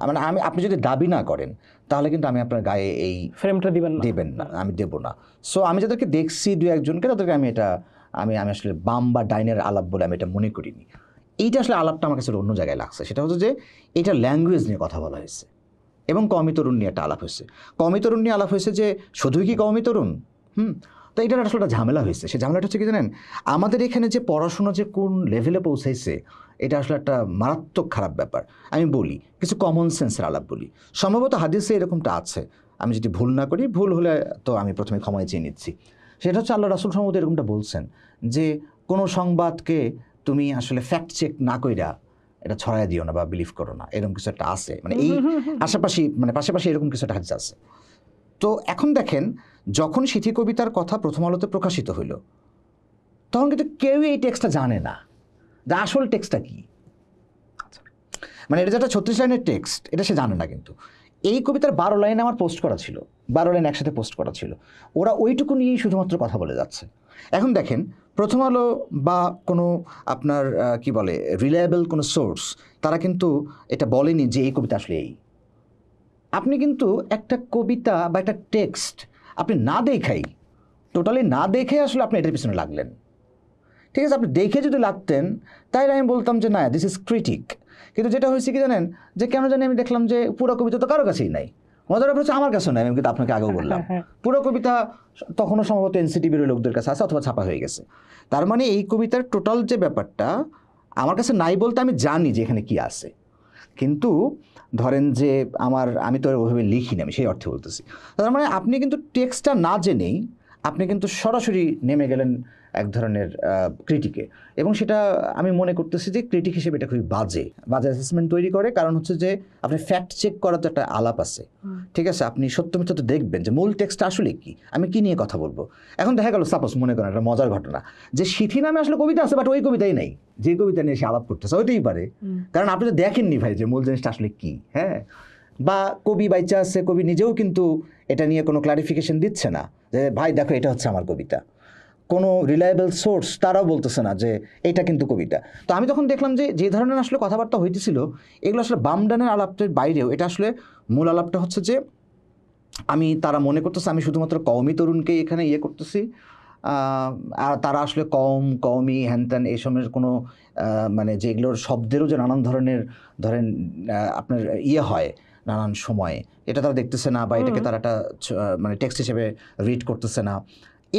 মানে আপনি যদি দাবি না করেন তাহলে কিন্তু আমি আপনার গায়ে এই ফ্রেমটা দিবেন না, আমি দেব না। সো আমি যাদেরকে দেখছি দু একজনকে, তাদেরকে আমি আমি আসলে বাম বা ডাইনের আলাপ বলে আমি এটা মনে করিনি। এইটা আসলে আলাপটা আমার কাছে অন্য জায়গায় লাগছে। সেটা হচ্ছে যে এটা ল্যাঙ্গুয়েজ নিয়ে কথা বলা হয়েছে এবং কওমি তরুণ নিয়ে একটা আলাপ হয়েছে। কওমি তরুণ নিয়ে আলাপ হয়েছে যে শুধুই কি কওমি তরুণ? তো এটার আসলে একটা ঝামেলা হয়েছে। সে ঝামেলাটা হচ্ছে কি জানেন, আমাদের এখানে যে পড়াশোনা যে কোন লেভেলে পৌঁছাইছে, এটা আসলে একটা মারাত্মক খারাপ ব্যাপার। আমি বলি কিছু কমন সেন্সের আলাপ বলি। সম্ভবত হাদিসে এরকমটা আছে, আমি যদি ভুল না করি, ভুল হলে তো আমি প্রথমে ক্ষমায় চেয়ে নিচ্ছি। সেটা হচ্ছে আল্লাহ রাসূল সম্ভবত এরকমটা বলছেন যে কোনো সংবাদকে তুমি আসলে ফ্যাক্ট চেক না কইরা এটা ছড়াই দিও না বা বিলিভ করো না, এরকম কিছু একটা আছে। মানে এই পাশাপাশি এরকম কিছু একটা হাদিস আছে। তো এখন দেখেন, যখন সিথি কবিতার কথা প্রথম আলোতে প্রকাশিত হইল, তখন কিন্তু কেউই এই টেক্সটটা জানে না যে আসল টেক্সটটা কি। মানে এটা যেটা 36 লাইনের টেক্সট, এটা সে জানে না। কিন্তু এই কবিতার 12 লাইন আমার পোস্ট করা ছিল, 12 লাইন একসাথে পোস্ট করা ছিল। ওরা ওইটুকু নিয়েই শুধুমাত্র কথা বলে যাচ্ছে। এখন দেখেন, প্রথম আলো বা কোনো আপনার কি বলে রিলায়েবল কোনো সোর্স, তারা কিন্তু এটা বলেনি যে এই কবিতা আসলে এই। আপনি কিন্তু একটা কবিতা বা একটা টেক্সট আপনি না দেখাই, টোটালি না দেখে আসলে আপনি এটার পিছনে লাগলেন। ঠিক আছে, আপনি দেখে যদি লাগতেন তাইলে আমি বলতাম যে না, দিস ইজ ক্রিটিক। কিন্তু যেটা হয়েছে কি জানেন, যে কেন জানি আমি দেখলাম যে পুরো কবিতা তো কারো কাছেই নাই। মজার ব্যাপার হচ্ছে আমার কাছেও নাই, আমি কিন্তু আপনাকে আগেও বললাম পুরো কবিতা তখনও সম্ভবত এনসিটিভির লোকদের কাছে আছে অথবা ছাপা হয়ে গেছে। তার মানে এই কবিতার টোটাল যে ব্যাপারটা আমার কাছে নাই বলতে আমি জানি যে এখানে কি আছে, কিন্তু ধরেন যে আমি তো ওইভাবে লিখিনি, আমি সেই অর্থে বলতেছি। তার মানে আপনি কিন্তু টেক্সটটা না জেনেই আপনি কিন্তু সরাসরি নেমে গেলেন এক ধরনের ক্রিটিকে, এবং সেটা আমি মনে করতেছি যে ক্রিটিক হিসেবে এটা খুবই বাজে অ্যাসেসমেন্ট তৈরি করে। কারণ হচ্ছে যে আপনি ফ্যাক্ট চেক করার তো একটা আলাপ আছে, ঠিক আছে? আপনি সত্য মিথ্যা তো দেখবেন যে মূল টেক্সটটা আসলে কি, আমি কি নিয়ে কথা বলবো। এখন দেখা গেল সাপোজ মনে করেন একটা মজার ঘটনা, যে সিথি নামে আসলে কবিতা আছে, বাট ওই কবিতাই নেই যে কবিতা নিয়ে সে আলাপ করতেছে। ওইটাই পারে, কারণ আপনি তো দেখেননি ভাই যে মূল জিনিসটা আসলে কি। হ্যাঁ, বা কবি বাইচা আছে, কবি নিজেও কিন্তু এটা নিয়ে কোনো ক্লারিফিকেশন দিচ্ছে না যে ভাই দেখো এটা হচ্ছে আমার কবিতা। কোনো রিলায়েবল সোর্স তারাও বলতেছে না যে এটা কিন্তু কবিতা। তো আমি তখন দেখলাম যে ধরনের আসলে কথাবার্তা হইতেছিল, এগুলো আসলে বাম ডানের আলাপের বাইরেও এটা আসলে মূল আলাপটা হচ্ছে যে তারা মনে করতেছে আমি শুধুমাত্র কওমি তরুণকে এখানে করতেছি, আর তারা আসলে কওমি হ্যানত্যান এই সময়ের কোনো মানে যেগুলোর শব্দেরও যে নানান ধরনের ধরেন আপনার হয় নানান সময়ে, এটা তারা দেখতেছে না, বা এটাকে তারা একটা মানে টেক্সট হিসেবে রিড করতেছে না।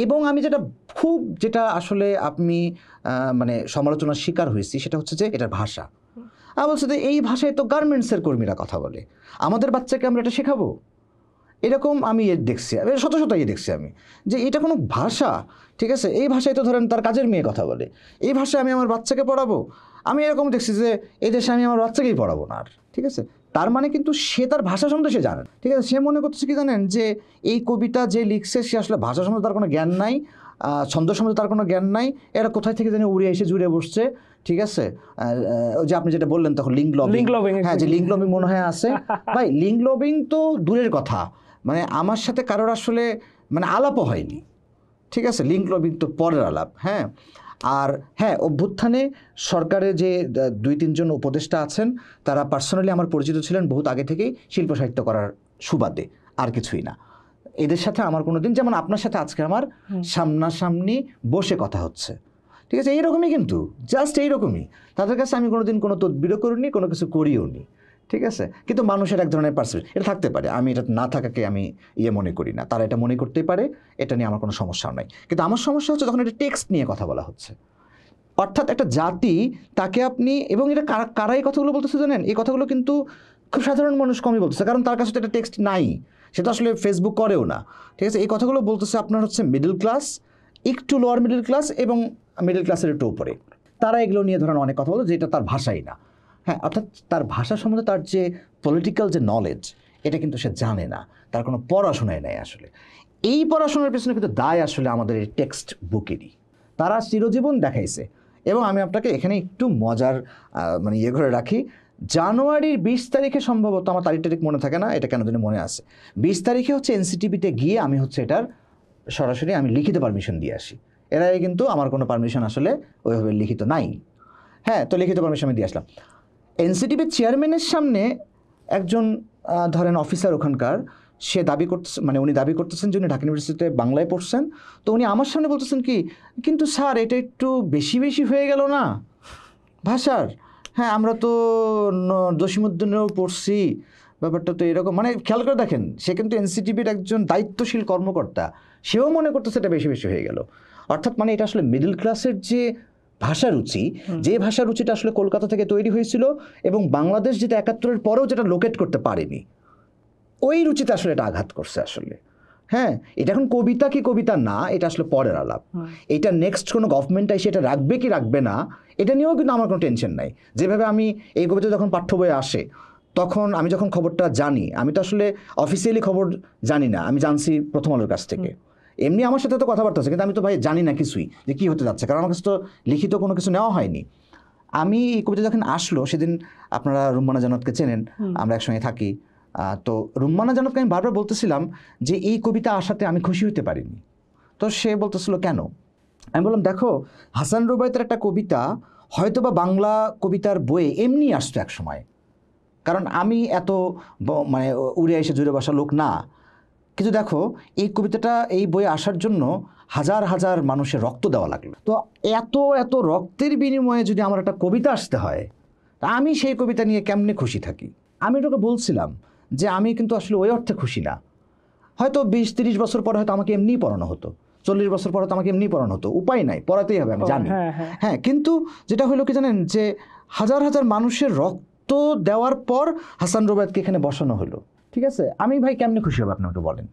এবং আমি যেটা আসলে আপনি মানে সমালোচনার শিকার হয়েছি, সেটা হচ্ছে যে এটার ভাষা। আমি বলছি যে এই ভাষায় তো গার্মেন্টসের কর্মীরা কথা বলে, আমাদের বাচ্চাকে আমরা এটা শেখাবো? এরকম আমি দেখছি, শত দেখছি আমি যে এটা কোনো ভাষা, ঠিক আছে? এই ভাষায় তো ধরেন তার কাজের মেয়ে কথা বলে, এই ভাষায় আমি আমার বাচ্চাকে পড়াবো? আমি এরকম দেখছি যে এই দেশে আমি আমার বাচ্চাকেই পড়াবো না আর, ঠিক আছে? তার মানে কিন্তু সে তার ভাষা সম্বন্ধে সে জানেন, ঠিক আছে? সে মনে করতেছে কি জানেন, যে এই কবিতা যে লিখছে সে আসলে ভাষা সম্বন্ধে তার কোনো জ্ঞান নাই, ছন্দ সম্বন্ধে তার কোনো জ্ঞান নাই, এরা কোথায় থেকে জানি উড়ে এসে জুড়ে বসছে, ঠিক আছে? ওই যে আপনি যেটা বললেন তখন লিঙ্ক লবিং, হ্যাঁ, যে লিঙ্ক লবিং মনে হয় আছে। ভাই লিঙ্ক লবিং তো দূরের কথা, মানে আমার সাথে কারোর আসলে মানে আলাপও হয়নি, ঠিক আছে, লিঙ্ক লবিং তো পরের আলাপ। হ্যাঁ, আর হ্যাঁ, অভ্যুত্থানে সরকারে যে 2-3 জন উপদেষ্টা আছেন তারা পার্সোনালি আমার পরিচিত ছিলেন বহুত আগে থেকেই শিল্প সাহিত্য করার সুবাদে, আর কিছুই না। এদের সাথে আমার কোনো দিন, যেমন আপনার সাথে আজকে আমার সামনাসামনি বসে কথা হচ্ছে, ঠিক আছে, এইরকমই, কিন্তু জাস্ট এইরকমই। তাদের কাছে আমি কোনোদিন কোনো তদবিরও করিনি, কোনো কিছু করিও নি, ঠিক আছে। কিন্তু মানুষের এক ধরনের পার্সেপ্ট এটা থাকতে পারে, আমি এটা না থাকাকে আমি মনে করি না, তারা এটা মনে করতেই পারে, এটা নিয়ে আমার কোনো সমস্যা নাই। কিন্তু আমার সমস্যা হচ্ছে যখন এটা টেক্সট নিয়ে কথা বলা হচ্ছে, অর্থাৎ একটা জাতি তাকে আপনি, এবং এটা কারা এই কথাগুলো বলতেছে জানেন, এই কথাগুলো কিন্তু খুব সাধারণ মানুষ কমই বলতেছে, কারণ তার কাছে তো এটা টেক্সট নাই, সেটা আসলে ফেসবুক করেও না, ঠিক আছে। এই কথাগুলো বলতেছে আপনার হচ্ছে মিডল ক্লাস, একটু লোয়ার মিডল ক্লাস এবং মিডল ক্লাসের একটু উপরে, তারা এগুলো নিয়ে ধরেন অনেক কথা বলে, যেটা তার ভাষাই না। হ্যাঁ, অর্থাৎ তার ভাষা সম্বন্ধে তার যে পলিটিক্যাল যে নলেজ, এটা কিন্তু সে জানে না, তার কোনো পড়াশোনায় নেই আসলে। এই পড়াশোনার পেছনে কিন্তু দায় আসলে আমাদের এই টেক্সট বুকেরই, তারা চিরজীবন দেখাইছে। এবং আমি আপনাকে এখানে একটু মজার মানে করে রাখি, জানুয়ারির 20 তারিখে সম্ভবত, আমার তারিখ মনে থাকে না, এটা কেন জানি মনে আছে, 20 তারিখে হচ্ছে এনসিটিভিতে গিয়ে আমি হচ্ছে এটার সরাসরি আমি লিখিত পারমিশন দিয়ে আসি। এর আগে কিন্তু আমার কোনো পারমিশন আসলে ওইভাবে লিখিত নাই। হ্যাঁ, তো লিখিত পারমিশন আমি দিয়ে আসলাম। এনসিটিভির চেয়ারম্যানের সামনে একজন ধরেন অফিসার ওখানকার, সে দাবি করতেছে, মানে উনি দাবি করতেছেন যে উনি ঢাকা ইউনিভার্সিটিতে বাংলায় পড়ছেন, তো উনি আমার সামনে বলতেছেন কি, কিন্তু স্যার এটা একটু বেশি হয়ে গেল না ভাষার, হ্যাঁ আমরা তো জসীমউদ্দিনেও পড়ছি, ব্যাপারটা তো এরকম, মানে খেয়াল করে দেখেন, সে কিন্তু এনসিটিভির একজন দায়িত্বশীল কর্মকর্তা, সেও মনে করতেছে এটা বেশি হয়ে গেল। অর্থাৎ মানে এটা আসলে মিডল ক্লাসের যে ভাষারুচি, যে ভাষারুচিটা আসলে কলকাতা থেকে তৈরি হয়েছিল এবং বাংলাদেশ যেটা 71-এর পরেও যেটা লোকেট করতে পারেনি, ওই রুচিতে আসলে এটা আঘাত করছে আসলে। হ্যাঁ, এটা এখন কবিতা কি কবিতা না, এটা আসলে পরের আলাপ। এটা নেক্সট কোনো গভর্নমেন্ট এসে এটা রাখবে কি রাখবে না, এটা নিয়েও কিন্তু আমার কোনো টেনশন নাই। যেভাবে আমি এই কবিতা যখন পাঠ্য বইয়ে আসে, তখন আমি যখন খবরটা জানি, আমি তো আসলে অফিসিয়ালি খবর জানি না, আমি জানছি প্রথম আলোর কাছ থেকে। এমনি আমার সাথে তো কথাবার্তা আছে, কিন্তু আমি তো ভাই জানি না কিছুই যে কী হতে যাচ্ছে, কারণ আমার কাছে তো লিখিত কোনো কিছু নেওয়া হয়নি। আমি এই কবিতা যখন আসলো সেদিন, আপনারা রুম্মানা জান্নাতকে চেনেন, আমরা একসঙ্গে থাকি, তো রুম্মানা জান্নাতকে আমি বারবার বলতেছিলাম যে এই কবিতা আসাতে আমি খুশি হতে পারিনি। তো সে বলতেছিল কেন, আমি বললাম দেখো, হাসান রুবায়েতের একটা কবিতা হয়তো বা বাংলা কবিতার বইয়ে এমনি আসতো এক সময়, কারণ আমি এত মানে উড়ে এসে জুড়ে বসা লোক না, কিন্তু দেখো এই কবিতাটা এই বইয়ে আসার জন্য হাজার হাজার মানুষের রক্ত দেওয়া লাগলো, তো এত এত রক্তের বিনিময়ে যদি আমার একটা কবিতা আসতে হয়, তা আমি সেই কবিতা নিয়ে কেমনে খুশি থাকি। আমি এটাকে বলছিলাম যে আমি কিন্তু আসলে ওই অর্থে খুশি না, হয়তো 20-30 বছর পরে হয়তো আমাকে এমনিই পড়ানো হতো, 40 বছর পরে তো আমাকে এমনি পড়ানো হতো, উপায় নাই, পড়াতেই হবে, আমি জানি। হ্যাঁ, কিন্তু যেটা হলো কি জানেন, যে হাজার হাজার মানুষের রক্ত দেওয়ার পর হাসান রুবায়েতকে এখানে বসানো হলো, ঠিক আছে, আমি ভাই কেমনে খুশি হব আপনি একটু বলেন।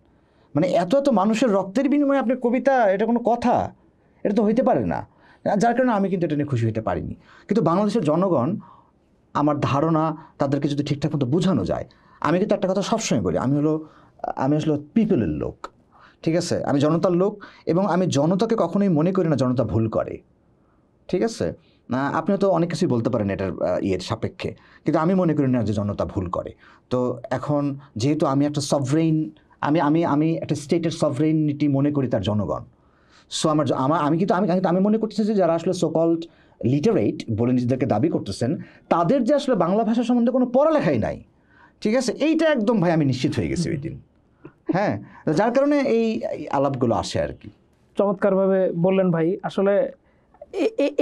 মানে এত এত মানুষের রক্তের বিনিময়ে আপনি কবিতা, এটা কোনো কথা, এটা তো হইতে পারে না। যার কারণে আমি কিন্তু এটা নিয়ে খুশি হতে পারিনি। কিন্তু বাংলাদেশের জনগণ, আমার ধারণা তাদেরকে যদি ঠিকঠাক মতো বোঝানো যায়, আমি কিন্তু একটা কথা সবসময় বলি, আমি আসলে পিপলের লোক, ঠিক আছে, আমি জনতার লোক, এবং আমি জনতাকে কখনোই মনে করি না জনতা ভুল করে, ঠিক আছে। আপনি তো অনেক কিছুই বলতে পারেন এটার সাপেক্ষে, কিন্তু আমি মনে করি না যে জনতা ভুল করে। তো এখন যেহেতু আমি একটা সভরেইন, আমি একটা স্টেটের সভরেইনিটি মনে করি তার জনগণ, সো আমি মনে করতেছি যে যারা আসলে সোকল্ড লিটারেট বলে নিজেদেরকে দাবি করতেছেন, তাদের যে আসলে বাংলা ভাষা সম্বন্ধে কোনো পড়ালেখাই নাই, ঠিক আছে, এইটা একদম ভাই আমি নিশ্চিত হয়ে গেছি ওই দিন। হ্যাঁ, যার কারণে এই আলাপগুলো আসে আর কি। চমৎকারভাবে বললেন ভাই। আসলে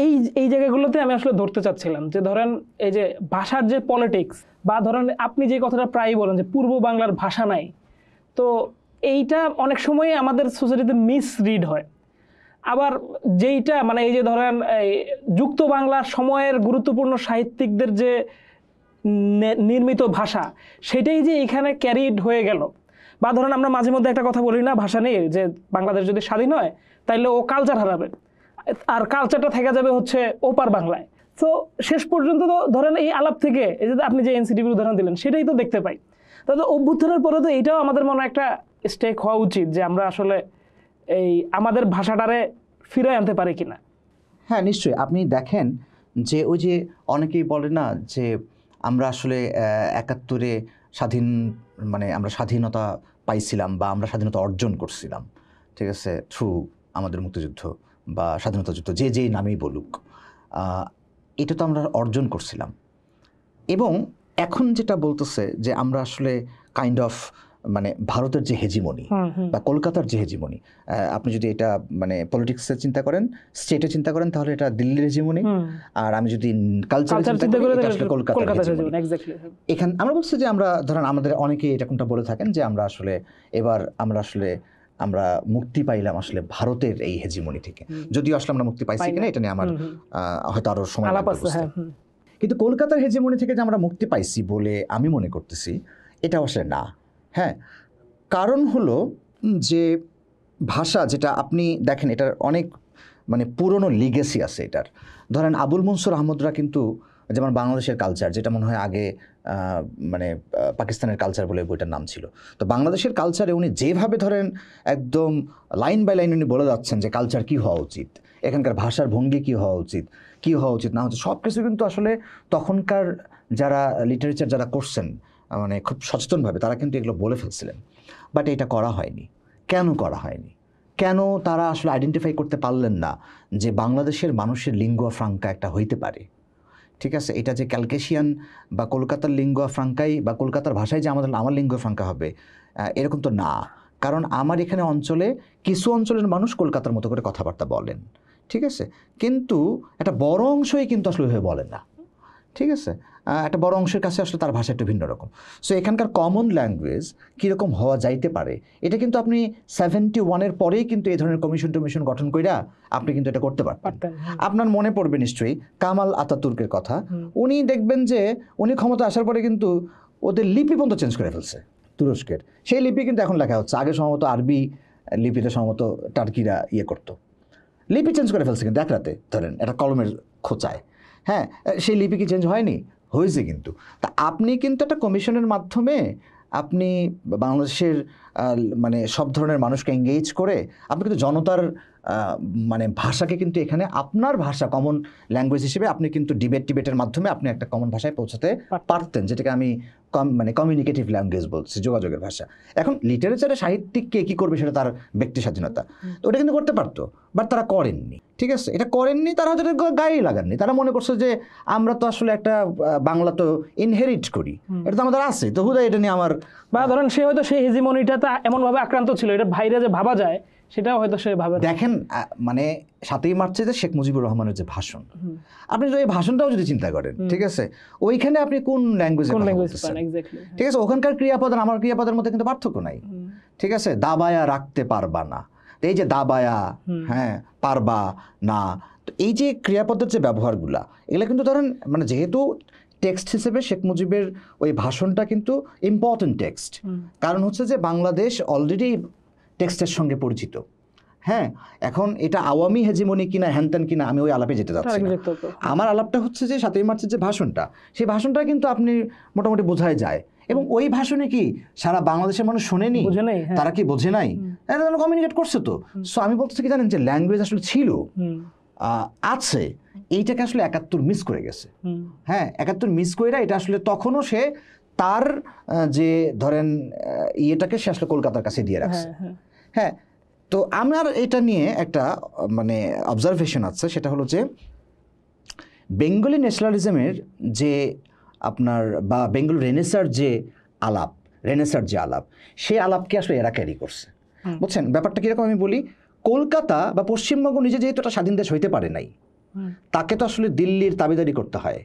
এই এই জায়গাগুলোতে আমি আসলে ধরতে চাচ্ছিলাম যে ধরেন এই যে ভাষার যে পলিটিক্স, বা ধরেন আপনি যে কথাটা প্রায়ই বলেন যে পূর্ব বাংলার ভাষা নাই, তো এইটা অনেক সময় আমাদের সোসাইটিতে মিসরিড হয়। আবার যেইটা মানে এই যে ধরেন এই যুক্ত বাংলার সময়ের গুরুত্বপূর্ণ সাহিত্যিকদের যে নির্মিত ভাষা, সেটাই যে এখানে ক্যারিড হয়ে গেল। বা ধরেন আমরা মাঝে মধ্যে একটা কথা বলি না ভাষা নিয়ে, যে বাংলাদেশ যদি স্বাধীন হয় তাইলে ও কালচার হারাবে, আর কালচারটা থেকে যাবে হচ্ছে ওপার বাংলায়। তো শেষ পর্যন্ত তো ধরেন এই আলাপ থেকে এই যে আপনি যে এনসিটিভির উদাহরণ দিলেন, সেটাই তো দেখতে পাই। তাহলে অভ্যুত্থানের পরে তো এইটাও আমাদের মনে একটা স্টেক হওয়া উচিত যে আমরা আসলে এই আমাদের ভাষাটারে ফিরে আনতে পারি কিনা। হ্যাঁ, নিশ্চয়ই। আপনি দেখেন যে ওই যে অনেকেই বলে না যে আমরা আসলে 71-এ মানে আমরা স্বাধীনতা পাইছিলাম বা আমরা স্বাধীনতা অর্জন করছিলাম, ঠিক আছে, থ্রু আমাদের মুক্তিযুদ্ধ বা স্বাধীনতা যুদ্ধ যে নামেই বলুক, এটা তো আমরা অর্জন করছিলাম। এবং এখন যেটা বলতেছে যে আমরা আসলে কাইন্ড অফ মানে ভারতের যে হেজিমনি বা কলকাতার যে হেজিমনি, আপনি যদি এটা মানে পলিটিক্সে চিন্তা করেন, স্টেটে চিন্তা করেন, তাহলে এটা দিল্লির হেজিমনি। আর আমি যদি কালচারে চিন্তা করি, এটা আসলে কলকাতার হেজিমনি। এখানে আমরা বলছি যে আমরা ধরেন আমাদের অনেকেই এরকমটা বলে থাকেন যে আমরা আসলে এবার আমরা মুক্তি পাইলাম আসলে ভারতের এই হেজিমনি থেকে। যদিও আসলে আমরা মুক্তি পাইছি কিনা এটা নিয়ে আমার হয়তো আরো সময় লাগবে। কিন্তু কলকাতার হেজিমনি থেকে যে আমরা মুক্তি পাইছি বলে আমি মনে করতেছি এটা আসলে না। হ্যাঁ, কারণ হলো যে ভাষা, যেটা আপনি দেখেন এটার অনেক মানে পুরনো লিগেসি আছে এটার। ধরেন আবুল মনসুর আহমদরা কিন্তু যেমন বাংলাদেশের কালচার, যেটা মনে হয় আগে মানে পাকিস্তানের কালচার বলে বইটার নাম ছিল, তো বাংলাদেশের কালচারে উনি যেভাবে ধরেন একদম লাইন বাই লাইন উনি বলে যাচ্ছেন যে কালচার কী হওয়া উচিত, এখানকার ভাষার ভঙ্গি কী হওয়া উচিত, কী হওয়া উচিত না হচ্ছে, সব কিছু কিন্তু আসলে তখনকার যারা লিটারেচার যারা করছেন মানে খুব সচেতনভাবে তারা কিন্তু এগুলো বলে ফেলছিলেন। বাট এটা করা হয়নি। কেন করা হয়নি? কেন তারা আসলে আইডেন্টিফাই করতে পারলেন না যে বাংলাদেশের মানুষের লিঙ্গুয়া ফ্রাঙ্কা একটা হইতে পারে? ঠিক আছে, এটা যে ক্যালকেশিয়ান বা কলকাতার লিঙ্গুয়া ফ্রাঙ্কাই বা কলকাতার ভাষায় যে আমার লিঙ্গুয়া ফ্রাঙ্কা হবে এরকম তো না। কারণ আমার এখানে অঞ্চলে কিছু অঞ্চলের মানুষ কলকাতার মতো করে কথাবার্তা বলেন, ঠিক আছে, কিন্তু একটা বড় অংশই কিন্তু আসলে ওইভাবে বলেন না। ঠিক আছে, একটা বড় অংশের কাছে আসলে তার ভাষা একটু ভিন্ন রকম। সো এখানকার কমন ল্যাঙ্গুয়েজ কীরকম হওয়া যাইতে পারে এটা কিন্তু আপনি 71-এর পরেই কিন্তু এই ধরনের কমিশন গঠন কইরা আপনি কিন্তু এটা করতে পারতেন। আপনার মনে পড়বে নিশ্চয়ই কামাল আতাতুর্কের কথা। উনি দেখবেন যে উনি ক্ষমতা আসার পরে কিন্তু ওদের লিপি পর্যন্ত চেঞ্জ করে ফেলছে তুরস্কের। সেই লিপি কিন্তু এখন লেখা হচ্ছে, আগে সম্ভবত আরবি লিপিতে সম্ভবত টার্কিরা করতো, লিপি চেঞ্জ করে ফেলছে কিন্তু এক রাতে, ধরেন একটা কলমের খোঁচায়। হ্যাঁ, সেই লিপি কি চেঞ্জ হয়নি? হয়েছে কিন্তু। তা আপনি কিন্তু একটা কমিশনের মাধ্যমে আপনি বাংলাদেশের মানে সব ধরনের মানুষকে এঙ্গেজ করে আপনি কিন্তু জনতার মানে ভাষাকে কিন্তু এখানে আপনার ভাষা কমন ল্যাঙ্গুয়েজ হিসেবে আপনি কিন্তু ডিবেটের মাধ্যমে আপনি একটা কমন ভাষায় পৌঁছাতে পারতেন, যেটাকে আমি মানে কমিউনিকেটিভ ল্যাঙ্গুয়েজ বলছি, যোগাযোগের ভাষা। এখন লিটারেচারে সাহিত্যিক কে কী করবে সেটা তার ব্যক্তি স্বাধীনতা, তো ওটা কিন্তু করতে পারতো, বাট তারা করেননি। ঠিক আছে, এটা করেননি, তারা হয়তো গায়েই লাগাননি। তারা মনে করছে যে আমরা তো আসলে একটা বাংলা তো ইনহেরিট করি, এটা তো আমাদের আছে, তো হুদা এটা নিয়ে আমার বা ধরেন সে হয়তো সেই হেজিমনিটাতে এমনভাবে আক্রান্ত ছিল, এটা ভাইরা যে ভাবা যায় সেটাও হয়তো সে ভাবে। দেখেন মানে 7ই মার্চে যে শেখ মুজিবুর রহমানের যে ভাষণ, আপনি যদি এই ভাষণটাও যদি চিন্তা করেন, ঠিক আছে, ওইখানে আপনি কোন ল্যাঙ্গুয়েজে কথা বলতেছেন? ঠিক আছে, ওখানকার ক্রিয়াপদ আর আমার ক্রিয়াপদের মধ্যে কিন্তু পার্থক্য নাই। ঠিক আছে, দাবায়া রাখতে পারবা না, এই যে দাবায়া, হ্যাঁ, পারবা না, তো এই যে ক্রিয়াপদের যে ব্যবহারগুলা, এগুলো কিন্তু ধরেন মানে যেহেতু টেক্সট হিসেবে শেখ মুজিবের ওই ভাষণটা কিন্তু ইম্পর্টেন্ট টেক্সট, কারণ হচ্ছে যে বাংলাদেশ অলরেডি টেক্সটের সঙ্গে পরিচিত। হ্যাঁ, এখন এটা আওয়ামী হেজিমনি কিনা হ্যানত্যান কিনা আমি ওই আলাপে যেতে যাচ্ছি না। আমার আলাপটা হচ্ছে যে 7ই মার্চের যে ভাষণটা, সেই ভাষণটা কিন্তু আপনি মোটামুটি বোঝাই যায়। এবং ওই ভাষণে কি সারা বাংলাদেশের মানুষ শোনেনি? তারা কি বোঝে নাই? কমিউনিকেট করছে তো। সো আমি বলতেছি কি জানেন, যে ল্যাঙ্গুয়েজ আসলে ছিল, আছে, এইটাকে আসলে 71 মিস করে গেছে। হ্যাঁ, 71 মিস করে এটা আসলে তখনও সে তার যে ধরেন ইয়েটাকে সে আসলে কলকাতার কাছে দিয়ে রাখছে। হ্যাঁ, তো আমার এটা নিয়ে একটা মানে অবজারভেশন আছে, সেটা হলো যে বেঙ্গলি ন্যাশনালিজমের যে আপনার বা বেঙ্গল রেনেসার যে আলাপ, সেই আলাপকে আসলে এরা ক্যারি করছে। বুঝছেন ব্যাপারটা কীরকম আমি বলি, কলকাতা বা পশ্চিমবঙ্গ নিজে যেহেতু একটা স্বাধীন দেশ হইতে পারে নাই, তাকে তো আসলে দিল্লির তাবেদারি করতে হয়,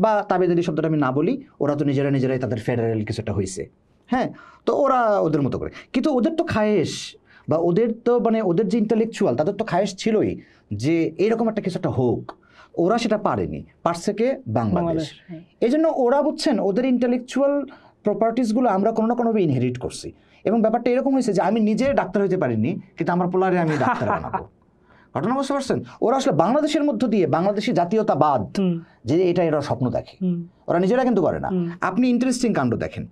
বা তাবেদারি শব্দটা আমি না বলি, ওরা তো নিজেরাই তাদের ফেডারেল কিছুটা হয়েছে। হ্যাঁ, তো ওরা ওদের মতো করে, কিন্তু ওদের তো খায়েশ বা ওদের তো মানে ওদের যে ইন্টালেকচুয়াল, তাদের তো খায়েশ ছিলই যে এরকম একটা কিছু একটা হোক। ওরা সেটা পারেনি, পারছে কে? বাংলাদেশ। এই জন্য ওরা বুঝছেন ওদের ইন্টালেকচুয়াল প্রপার্টিসগুলো আমরা কোনো না কোনোভাবে ইনহেরিট করছি। এবং ব্যাপারটা এরকম হয়েছে যে আমি নিজে ডাক্তার হইতে পারিনি, কিন্তু আমার পোলারে আমি ডাক্তার বানাবো। ঘটনা বুঝতে পারছেন? ওরা আসলে বাংলাদেশের মধ্য দিয়ে বাংলাদেশি জাতীয়তাবাদ যে এটা এরা স্বপ্ন দেখে, ওরা নিজেরা কিন্তু করে না। আপনি ইন্টারেস্টিং কাণ্ড দেখেন,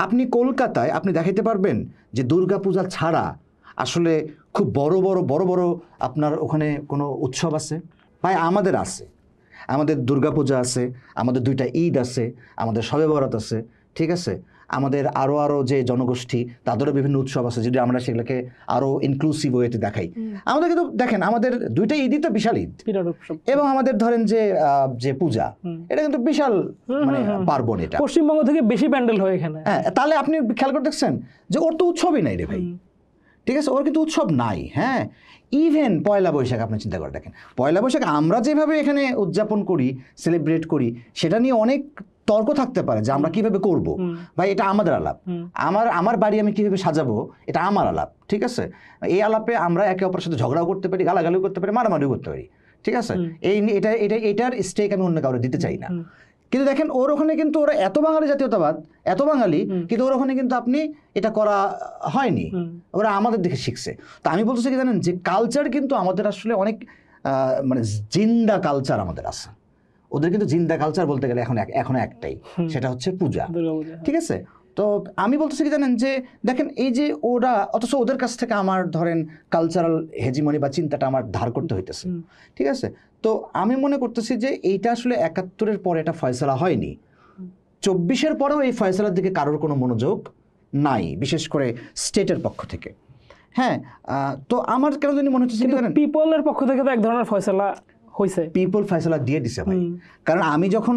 আপনি কলকাতায় আপনি দেখাইতে পারবেন যে দুর্গাপূজা ছাড়া আসলে খুব বড় বড় আপনার ওখানে কোনো উৎসব আছে? ভাই আমাদের আছে, আমাদের দুর্গাপূজা আছে, আমাদের 2টা ঈদ আছে, আমাদের শবে বরাত আছে, ঠিক আছে, আমাদের আরও যে জনগোষ্ঠী তাদেরও বিভিন্ন উৎসব আছে, যদি আমরা সেগুলোকে আরও ইনক্লুসিভ ওয়েতে দেখাই। আমাদের কিন্তু দেখেন আমাদের দুইটা ঈদই তো বিশাল ঈদ, এবং আমাদের ধরেন যে পূজা, এটা কিন্তু বিশাল মানে পার্বণ, এটা পশ্চিমবঙ্গ থেকে বেশি প্যান্ডেল হয় এখানে। হ্যাঁ, তাহলে আপনি খেয়াল করে দেখছেন যে ওর তো উৎসবই নাই রে ভাই, ঠিক আছে, ওর কিন্তু উৎসব নাই। হ্যাঁ, ইভেন পয়লা বৈশাখ আপনি চিন্তা করে দেখেন, পয়লা বৈশাখ আমরা যেভাবে এখানে উদযাপন করি, সেলিব্রেট করি, সেটা নিয়ে অনেক তর্ক থাকতে পারে যে আমরা কিভাবে করব। ভাই এটা আমাদের আলাপ, আমার বাড়ি আমি কিভাবে সাজাবো এটা আমার আলাপ, ঠিক আছে। এই আলাপে আমরা একে অপরের সাথে ঝগড়াও করতে পারি, গালাগালিও করতে পারি, মারামারিও করতে পারি, ঠিক আছে। এটার স্টেক আমি অন্য কাউরে দিতে চাই না। কিন্তু দেখেন ওর ওখানে কিন্তু ওরা এত বাঙালি জাতীয়তাবাদ, এত বাঙালি, কিন্তু ওর ওখানে কিন্তু আপনি এটা করা হয়নি, ওরা আমাদের দেখে শিখছে। তো আমি বলতেছি কি জানেন, যে কালচার কিন্তু আমাদের আসলে অনেক মানে জিন্দা কালচার আমাদের আছে। ওদের কিন্তু জিন্দা কালচার বলতে গেলে এখন একটাই, সেটা হচ্ছে পূজা, ঠিক আছে। তো আমি বলতেছি কি জানেন, যে দেখেন এই যে ওরা, অথচ ওদের কাছ থেকে আমার ধরেন কালচারাল হেজিমনি বা চিন্তাটা আমার ধার করতে হইতেছে, ঠিক আছে। তো আমি মনে করতেছি যে এইটা আসলে ৭১-এর পরে এটা ফয়সালা হয়নি, ২৪-এর পরেও এই ফয়সালার দিকে কারোর কোনো মনোযোগ নাই, বিশেষ করে স্টেটের পক্ষ থেকে। হ্যাঁ, তো আমার কেন জানি মনে হচ্ছে পিপলের পক্ষ থেকে তো এক ধরনের ফয়সালা হয়েছে, পিপল ফয়সালা দিয়ে দিছে ভাই। কারণ আমি যখন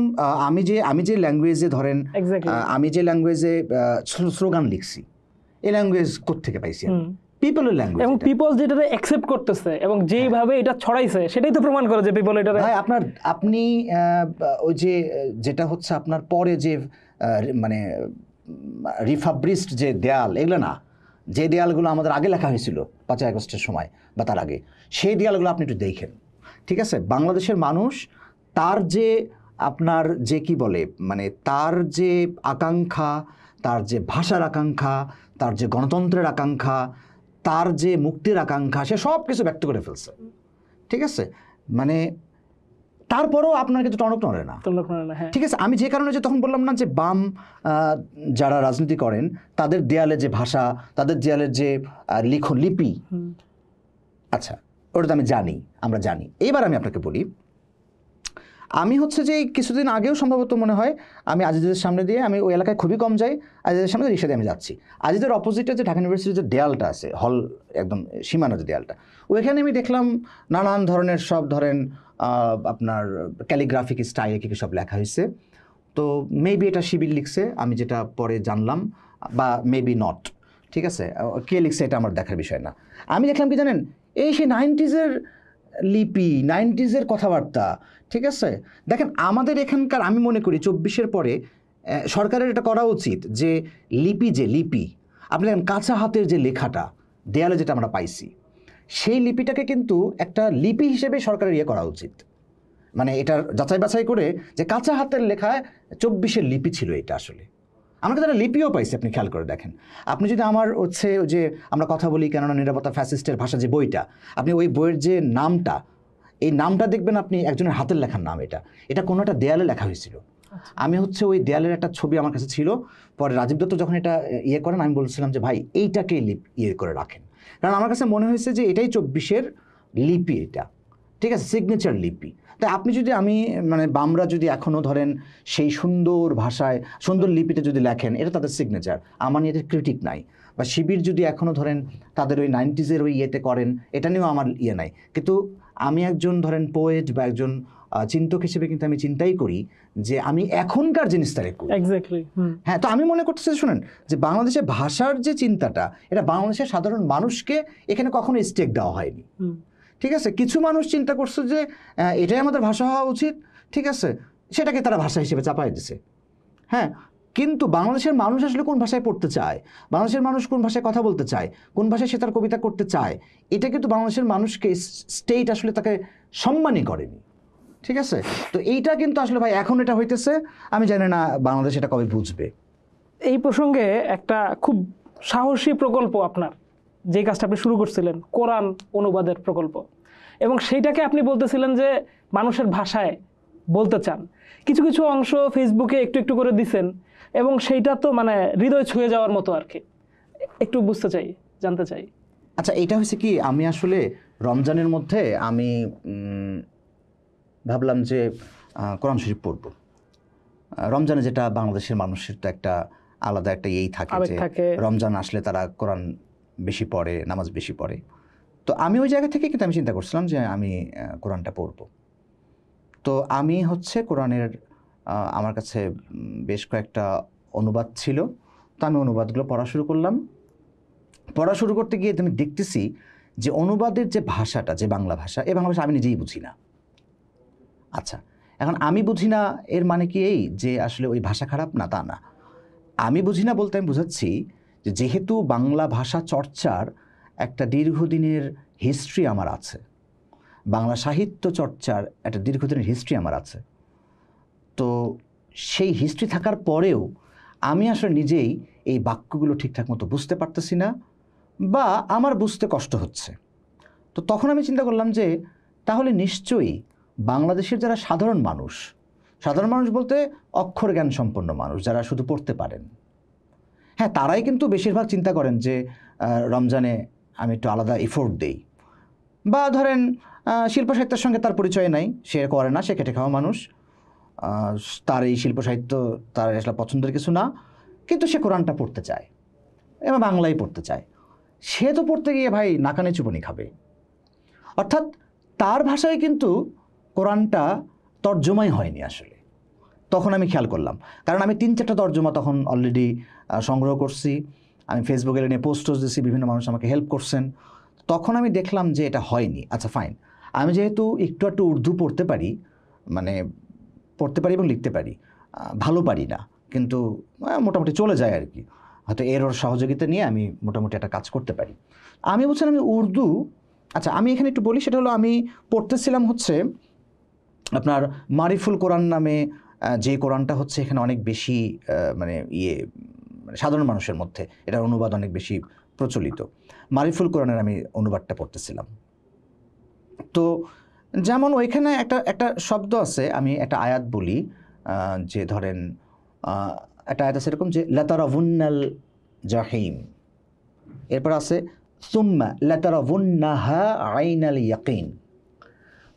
আমি যে ল্যাঙ্গুয়েজে ধরেন আমি যে ল্যাঙ্গুয়েজে স্লোগান লিখছি, এই ল্যাঙ্গুয়েজ কোত্থেকে পাইছি? পিপলের ল্যাঙ্গুয়েজ, এবং পিপল যেটাকে অ্যাকসেপ্ট করতেছে এবং যেইভাবে এটা ছড়াইছে সেটাই তো প্রমাণ করে যে পিপল এটা। ভাই আপনি ওই যেটা হচ্ছে আপনার পরে যে মানে রিফাব্রিস্ট যে দেয়াল, এগুলো না, যে দেয়ালগুলো আমাদের আগে লেখা হয়েছিল ৫ই আগস্টের সময় বা তার আগে, সেই দেয়ালগুলো আপনি একটু দেখেন, ঠিক আছে। বাংলাদেশের মানুষ তার যে আপনার যে কি বলে, মানে তার যে আকাঙ্ক্ষা, তার যে ভাষার আকাঙ্ক্ষা, তার যে গণতন্ত্রের আকাঙ্ক্ষা, তার যে মুক্তির আকাঙ্ক্ষা, সে সব কিছু ব্যক্ত করে ফেলছে, ঠিক আছে। মানে তারপরেও আপনার কিন্তু টনক নড়ে না, ঠিক আছে। আমি যে কারণে যে তখন বললাম না যে বাম যারা রাজনীতি করেন তাদের দেয়ালে যে ভাষা, তাদের দেয়ালের যে লিপি, আচ্ছা ওটা তো আমি জানি, আমরা জানি। এইবার আমি আপনাকে বলি, আমি হচ্ছে যে কিছুদিন আগেও সম্ভবত মনে হয় আমি আজিজের সামনে দিয়ে, আমি ওই এলাকায় খুবই কম যাই, আজিজের সামনে রিক্সা দিয়ে আমি যাচ্ছি, আজিজের অপোজিটে যে ঢাকা ইউনিভার্সিটির যে দেয়ালটা আছে, হল একদম সীমানা যে দেয়ালটা, ওইখানে আমি দেখলাম নানান ধরনের সব ধরেন আপনার ক্যালিগ্রাফিক স্টাইলে কি সব লেখা হয়েছে। তো মেবি এটা শিবির লিখছে, আমি যেটা পরে জানলাম, বা মেবি নট, ঠিক আছে, কে লিখছে এটা আমার দেখার বিষয় না। আমি দেখলাম কি জানেন, এই সেই 90s-এর লিপি, 90s-এর কথাবার্তা, ঠিক আছে। দেখেন আমাদের এখানকার, আমি মনে করি ২৪-এর পরে সরকারের এটা করা উচিত যে লিপি আপনি দেখেন কাঁচা হাতের যে লেখাটা দেয়ালে যেটা আমরা পাইছি, সেই লিপিটাকে কিন্তু একটা লিপি হিসেবে সরকারের করা উচিত। মানে এটার যাচাই বাছাই করে যে কাঁচা হাতের লেখায় ২৪-এর লিপি ছিল এটা, আসলে আমরা তারা লিপিও পাইছি। আপনি খেয়াল করে দেখেন, আপনি যদি আমার হচ্ছে ওই যে আমরা কথা বলি কেননা নিরাপত্তা ফ্যাসিস্টের ভাষা যে বইটা, আপনি ওই বইয়ের যে নামটা, এই নামটা দেখবেন আপনি একজনের হাতের লেখার নাম, এটা কোনো একটা দেয়ালে লেখা হয়েছিল। আমি হচ্ছে ওই দেয়ালের একটা ছবি আমার কাছে ছিল, পরে রাজীব দত্ত যখন এটা করেন, আমি বলছিলাম যে ভাই এইটাকে করে রাখেন, কারণ আমার কাছে মনে হয়েছে যে এটাই ২৪-এর লিপি, এটা ঠিক আছে, সিগনেচার লিপি। তাই আপনি যদি মানে বামরা যদি এখনও ধরেন সেই সুন্দর ভাষায় সুন্দর লিপিতে যদি লেখেন, এটা তাদের সিগনেচার, আমার নিয়ে ক্রিটিক নাই। বা শিবির যদি এখনও ধরেন তাদের ওই 90s-এর ওই করেন, এটা নিয়েও আমার নাই। কিন্তু আমি একজন ধরেন পোয়েট বা একজন চিন্তক হিসেবে কিন্তু আমি চিন্তাই করি যে আমি এখনকার জিনিসটা করি। হ্যাঁ, তো আমি মনে করতেছি, শুনেন, যে বাংলাদেশের ভাষার যে চিন্তাটা, এটা বাংলাদেশের সাধারণ মানুষকে এখানে কখনো স্টেক দেওয়া হয়নি, ঠিক আছে। কিছু মানুষ চিন্তা করছে যে এটাই আমাদের ভাষা হওয়া উচিত, ঠিক আছে, সেটাকে তারা ভাষা হিসেবে চাপাই দিছে। হ্যাঁ, কিন্তু বাংলাদেশের মানুষ আসলে কোন ভাষায় পড়তে চায়, বাংলাদেশের মানুষ কোন ভাষায় কথা বলতে চায়, কোন ভাষায় সে তার কবিতা করতে চায়, এটা কিন্তু বাংলাদেশের মানুষকে স্টেট আসলে তাকে সম্মানই করেনি, ঠিক আছে। তো এইটা কিন্তু আসলে ভাই এখন এটা হইতেছে, আমি জানি না বাংলাদেশ এটা কবে বুঝবে। এই প্রসঙ্গে একটা খুব সাহসী প্রকল্প আপনার, যে কাজটা আপনি শুরু করছিলেন, কোরআন অনুবাদের প্রকল্প, এবং সেইটাকে আপনি বলতেছিলেন যে মানুষের ভাষায় বলতে চান। কিছু কিছু অংশ ফেসবুকে একটু একটু করে দিছেন, এবং সেইটা তো মানে হৃদয় ছুঁয়ে যাওয়ার মতো আর কি। একটু জানতে চাই। আচ্ছা, এটা হচ্ছে কি, আমি আসলে রমজানের মধ্যে আমি ভাবলাম যে কোরআন শরীফ পড়ব। রমজানে যেটা বাংলাদেশের মানুষের তো একটা আলাদা একটা থাকে আবেগ যে থাকে। রমজান আসলে তারা কোরআন বেশি পড়ে, নামাজ বেশি পড়ে। তো আমি ওই জায়গা থেকে কিন্তু আমি চিন্তা করছিলাম যে আমি কোরআনটা পড়ব। তো আমি হচ্ছে কোরআনের আমার কাছে বেশ কয়েকটা অনুবাদ ছিল, তো আমি অনুবাদগুলো পড়া শুরু করলাম। পড়া শুরু করতে গিয়ে আমি দেখতেছি যে অনুবাদের যে ভাষাটা, যে বাংলা ভাষা, এই বাংলা ভাষা আমি নিজেই বুঝি না। আচ্ছা, এখন আমি বুঝি না এর মানে কি এই যে আসলে ওই ভাষা খারাপ? না, তা না। আমি বুঝি না বলতে আমি বুঝাচ্ছি যে যেহেতু বাংলা ভাষা চর্চার একটা দীর্ঘদিনের হিস্ট্রি আমার আছে, বাংলা সাহিত্য চর্চার একটা দীর্ঘদিনের হিস্ট্রি আমার আছে, তো সেই হিস্ট্রি থাকার পরেও আমি আসলে নিজেই এই বাক্যগুলো ঠিকঠাক মতো বুঝতে পারতেছি না, বা আমার বুঝতে কষ্ট হচ্ছে। তো তখন আমি চিন্তা করলাম যে তাহলে নিশ্চয়ই বাংলাদেশের যারা সাধারণ মানুষ বলতে অক্ষর জ্ঞান সম্পন্ন মানুষ, যারা শুধু পড়তে পারেন, হ্যাঁ, তারাই কিন্তু বেশিরভাগ চিন্তা করেন যে রমজানে আমি একটু আলাদা এফোর্ট দেই, বা ধরেন শিল্প সাহিত্যের সঙ্গে তার পরিচয় নাই, সে করে না, সে খেটে খাওয়া মানুষ, তার এই শিল্প সাহিত্য তার আসলে পছন্দের কিছু না, কিন্তু সে কোরআনটা পড়তে চায় এবং বাংলায় পড়তে চায়। সে তো পড়তে গিয়ে ভাই নাকানে চুপনি খাবে। অর্থাৎ তার ভাষায় কিন্তু কোরআনটা তর্জমাই হয়নি আসলে। তখন আমি খেয়াল করলাম, কারণ আমি 3-4টা তর্জমা তখন অলরেডি সংগ্রহ করছি, আমি ফেসবুকে নিয়ে পোস্টও দিয়েছি, বিভিন্ন মানুষ আমাকে হেল্প করছেন। তখন আমি দেখলাম যে এটা হয়নি। আচ্ছা ফাইন, আমি যেহেতু একটু উর্দু পড়তে পারি, মানে পড়তে পারি এবং লিখতে পারি, ভালো পারি না, কিন্তু মোটামুটি চলে যায় আর কি, হয়তো এর ওর সহযোগিতা নিয়ে আমি মোটামুটি একটা কাজ করতে পারি। আমি বলছিলাম আমি উর্দু, আচ্ছা আমি এখানে একটু বলি, সেটা হলো আমি পড়তেছিলাম হচ্ছে আপনার মারিফুল কোরআন নামে যে কোরআনটা হচ্ছে এখানে অনেক বেশি মানে মানে সাধারণ মানুষের মধ্যে এটার অনুবাদ অনেক বেশি প্রচলিত। মারিফুল কোরআনের আমি অনুবাদটা পড়তেছিলাম। তো যেমন ওইখানে একটা শব্দ আছে, আমি একটা আয়াত বলি, যে ধরেন একটা আয়াত আছে এরকম যে লাতারাউন্নাল জাহিম, এরপর আছে সুম্মা লাতারাউন্নাহা আইনাল ইয়াকিন।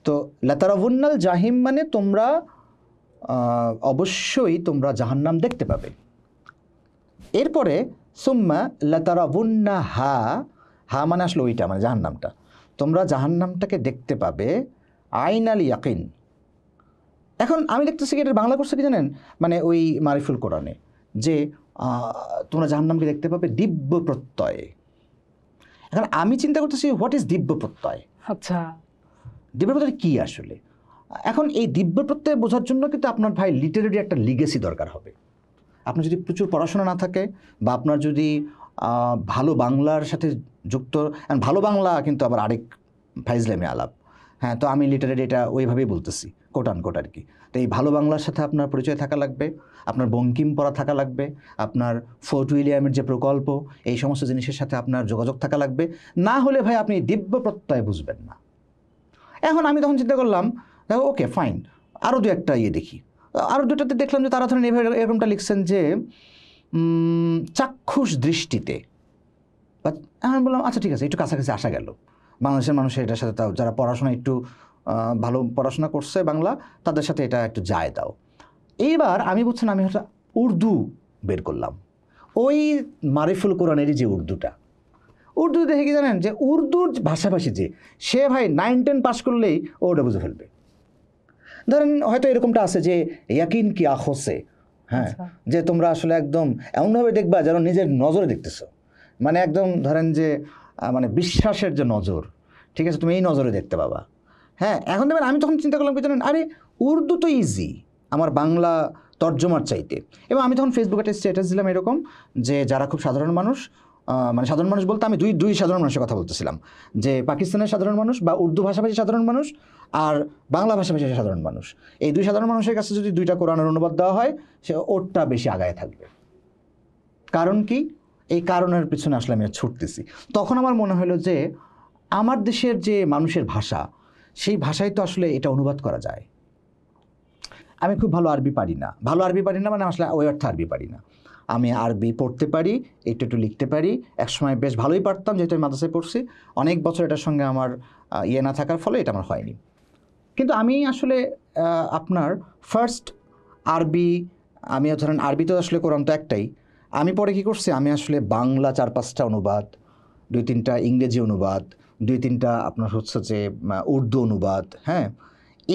তো লাতারাউন্নাল জাহিম মানে তোমরা অবশ্যই তোমরা জাহান্নাম দেখতে পাবে। এরপরে সুম্মা লাতারাউন্নাহা, হা মানে আসলে ওইটা মানে জাহান্নামটা, তোমরা জাহান্নামটাকে দেখতে পাবে আইনাল ইয়াকিন। এখন আমি দেখতেছি কি, এটা বাংলা করছে কি জানেন, মানে ওই মারিফুল কোরআনে যে তোমরা জাহান্নামকে দেখতে পাবে দিব্য প্রত্যয়ে। এখন আমি চিন্তা করতেছি হোয়াট ইজ দিব্য প্রত্যয়। আচ্ছা, দিব্য প্রত্যয় কী আসলে? এখন এই দিব্য প্রত্যয় বোঝার জন্য কিন্তু আপনার ভাই লিটারেরি একটা লিগেসি দরকার হবে। আপনার যদি প্রচুর পড়াশোনা না থাকে, বা আপনার যদি ভালো বাংলার সাথে যুক্ত, ভালো বাংলা কিন্তু আবার আরেক ফাইজলামি আলাপ, হ্যাঁ, তো আমি লিটারেরি এটা ওইভাবেই বলতেছি, কোট আনকোট আর কি। তো এই ভালো বাংলার সাথে আপনার পরিচয় থাকা লাগবে, আপনার বঙ্কিম পড়া থাকা লাগবে, আপনার ফোর্ট উইলিয়ামের যে প্রকল্প, এই সমস্ত জিনিসের সাথে আপনার যোগাযোগ থাকা লাগবে, না হলে ভাই আপনি দিব্য প্রত্যয় বুঝবেন না। এখন আমি তখন চিন্তা করলাম, দেখো ওকে ফাইন, আরও দু একটা দেখি, আরও দুটাতে দেখলাম যে তারা ধরেন এরকমটা লিখছেন যে চাক্ষুষ দৃষ্টিতে, আমি বললাম আচ্ছা ঠিক আছে, একটু কাছাকাছি আসা গেল। বাংলাদেশের মানুষের এটার সাথে তাও যারা পড়াশোনা একটু ভালো পড়াশোনা করছে বাংলা, তাদের সাথে এটা একটু যায় দাও। এইবার আমি বলছেন আমি হচ্ছে উর্দু বের করলাম, ওই মারিফুল কোরআনেরই যে উর্দু দেখে কি জানেন, যে উর্দুর ভাষাভাষী যে সে ভাই 9-10 পাস করলেই ওটা বুঝে ফেলবে। ধরেন হয়তো এরকমটা আছে যে ইয়াকিন কি আখোসে, হ্যাঁ, যে তোমরা আসলে একদম এমনভাবে দেখবা যেন নিজের নজরে দেখতেছো, মানে একদম ধরেন যে মানে বিশ্বাসের যে নজর, ঠিক আছে, তুমি এই নজরে দেখতে পাবা। হ্যাঁ, এখন দেখবেন আমি তখন চিন্তা করলাম কি জানেন, আরে উর্দু তো ইজি আমার বাংলা তর্জমার চাইতে। এবং আমি তখন ফেসবুকে একটা স্ট্যাটাস দিলাম এরকম যে যারা খুব সাধারণ মানুষ, মানে সাধারণ মানুষ বলতে আমি দুই সাধারণ মানুষের কথা বলতেছিলাম, যে পাকিস্তানের সাধারণ মানুষ বা উর্দু ভাষাভাষী সাধারণ মানুষ আর বাংলা ভাষাভাষী সাধারণ মানুষ, এই দুই সাধারণ মানুষের কাছে যদি 2টা কোরআনের অনুবাদ দেওয়া হয়, সে ওরটা বেশি আগায় থাকবে। কারণ কি, এই কারণের পিছনে আসলে আমি ছুটতেছি। তখন আমার মনে হলো যে আমার দেশের যে মানুষের ভাষা, সেই ভাষায় তো আসলে এটা অনুবাদ করা যায়। আমি খুব ভালো আরবি পারি না, মানে আসলে ওই অর্থে আরবি পারি না, আমি আরবি পড়তে পারি, একটু লিখতে পারি। একসময় বেশ ভালোই পারতাম, যেহেতু আমি মাদ্রাসায় পড়ছি অনেক বছর, এটার সঙ্গে আমার না থাকার ফলে এটা আমার হয়নি। কিন্তু আমি আসলে আপনার ফার্স্ট আরবি, আমিও ধরেন আরবি তো আসলে কোরআন তো একটাই, আমি পরে কি করছি, আমি আসলে বাংলা 4-5টা অনুবাদ, 2-3টা ইংরেজি অনুবাদ, 2-3টা আপনার হচ্ছে যে উর্দু অনুবাদ, হ্যাঁ,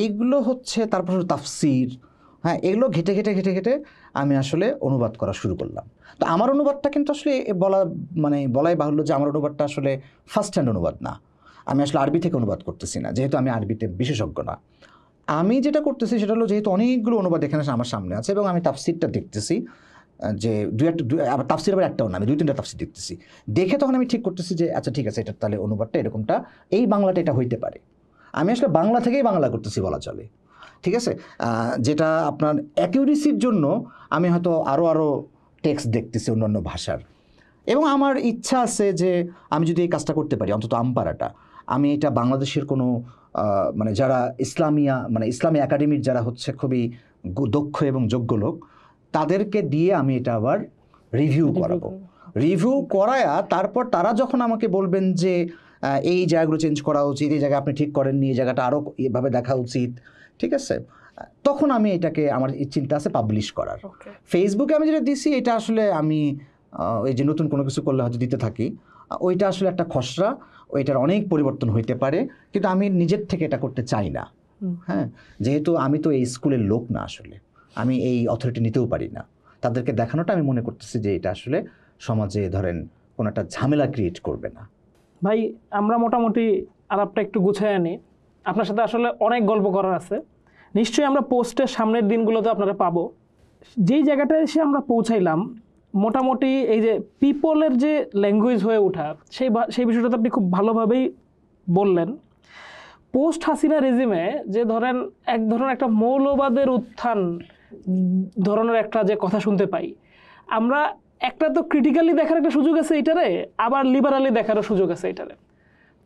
এইগুলো হচ্ছে, তারপর তাফসির, হ্যাঁ, এগুলো ঘেটে ঘেটে ঘেটে ঘেটে আমি আসলে অনুবাদ করা শুরু করলাম। তো আমার অনুবাদটা কিন্তু আসলে বলাই বাহুল্য যে আমার অনুবাদটা আসলে ফার্স্ট হ্যান্ড অনুবাদ না। আমি আসলে আরবি থেকে অনুবাদ করতেছি না, যেহেতু আমি আরবিতে বিশেষজ্ঞ না। আমি যেটা করতেছি সেটা হলো, যেহেতু অনেকগুলো অনুবাদ এখানে আমার সামনে আছে এবং আমি তাফসিরটা দেখতেছি, যে আবার তাফসির আবার একটাও না, আমি 2-3টা তাফসির দেখতেছি। দেখে তখন আমি ঠিক করতেছি যে আচ্ছা ঠিক আছে, এটা তাহলে অনুবাদটা এরকমটা, এই বাংলাটা এটা হইতে পারে। আমি আসলে বাংলা থেকেই বাংলা করতেছি বলা চলে, ঠিক আছে। যেটা আপনার অ্যাকিউরেসির জন্য আমি হয়তো আরও টেক্সট দেখতেছি অন্যান্য ভাষার, এবং আমার ইচ্ছা আছে যে আমি যদি এই কাজটা করতে পারি, অন্তত আমপারাটা, আমি এটা বাংলাদেশের কোনো যারা ইসলামী একাডেমির যারা হচ্ছে খুবই দক্ষ এবং যোগ্য লোক, তাদেরকে দিয়ে আমি এটা আবার রিভিউ করাবো। রিভিউ করায়া তারপর তারা যখন আমাকে বলবেন যে এই জায়গাগুলো চেঞ্জ করা উচিত, এই জায়গা আপনি ঠিক করেননি, এই জায়গাটা আরও এভাবে দেখা উচিত, ঠিক আছে, তখন আমি এটাকে, আমার চিন্তা আছে পাবলিশ করার। ফেসবুকে আমি যেটা দিছি এটা আসলে আমি ওই যে নতুন কোনো কিছু করলে হয়তো দিতে থাকি, ওইটা আসলে একটা খসড়া, ওইটার অনেক পরিবর্তন হইতে পারে, কিন্তু আমি নিজের থেকে এটা করতে চাই না। হ্যাঁ, যেহেতু আমি তো এই স্কুলের লোক না, আসলে আমি এই অথরিটি নিতেও পারি না। তাদেরকে দেখানোটা আমি মনে করতেছি যে এটা আসলে সমাজে ধরেন কোনো একটা ঝামেলা ক্রিয়েট করবে না। ভাই, আমরা মোটামুটি আলাপটা একটু গুছায় আনি। আপনার সাথে আসলে অনেক গল্প করার আছে, নিশ্চয়ই আমরা পোস্টের সামনের দিনগুলোতে আপনারা পাবো। যেই জায়গাটায় এসে আমরা পৌঁছাইলাম, মোটামুটি এই যে পিপলের যে ল্যাঙ্গুয়েজ হয়ে ওঠা, সেই বিষয়টাতে আপনি খুব ভালোভাবেই বললেন। পোস্ট হাসিনা রেজিমে যে ধরেন এক ধরনের একটা মৌলবাদের উত্থান ধরনের একটা যে কথা শুনতে পাই আমরা, একটা তো ক্রিটিক্যালি দেখার একটা সুযোগ আছে এটারে, আবার লিবারালি দেখারও সুযোগ আছে এটারে।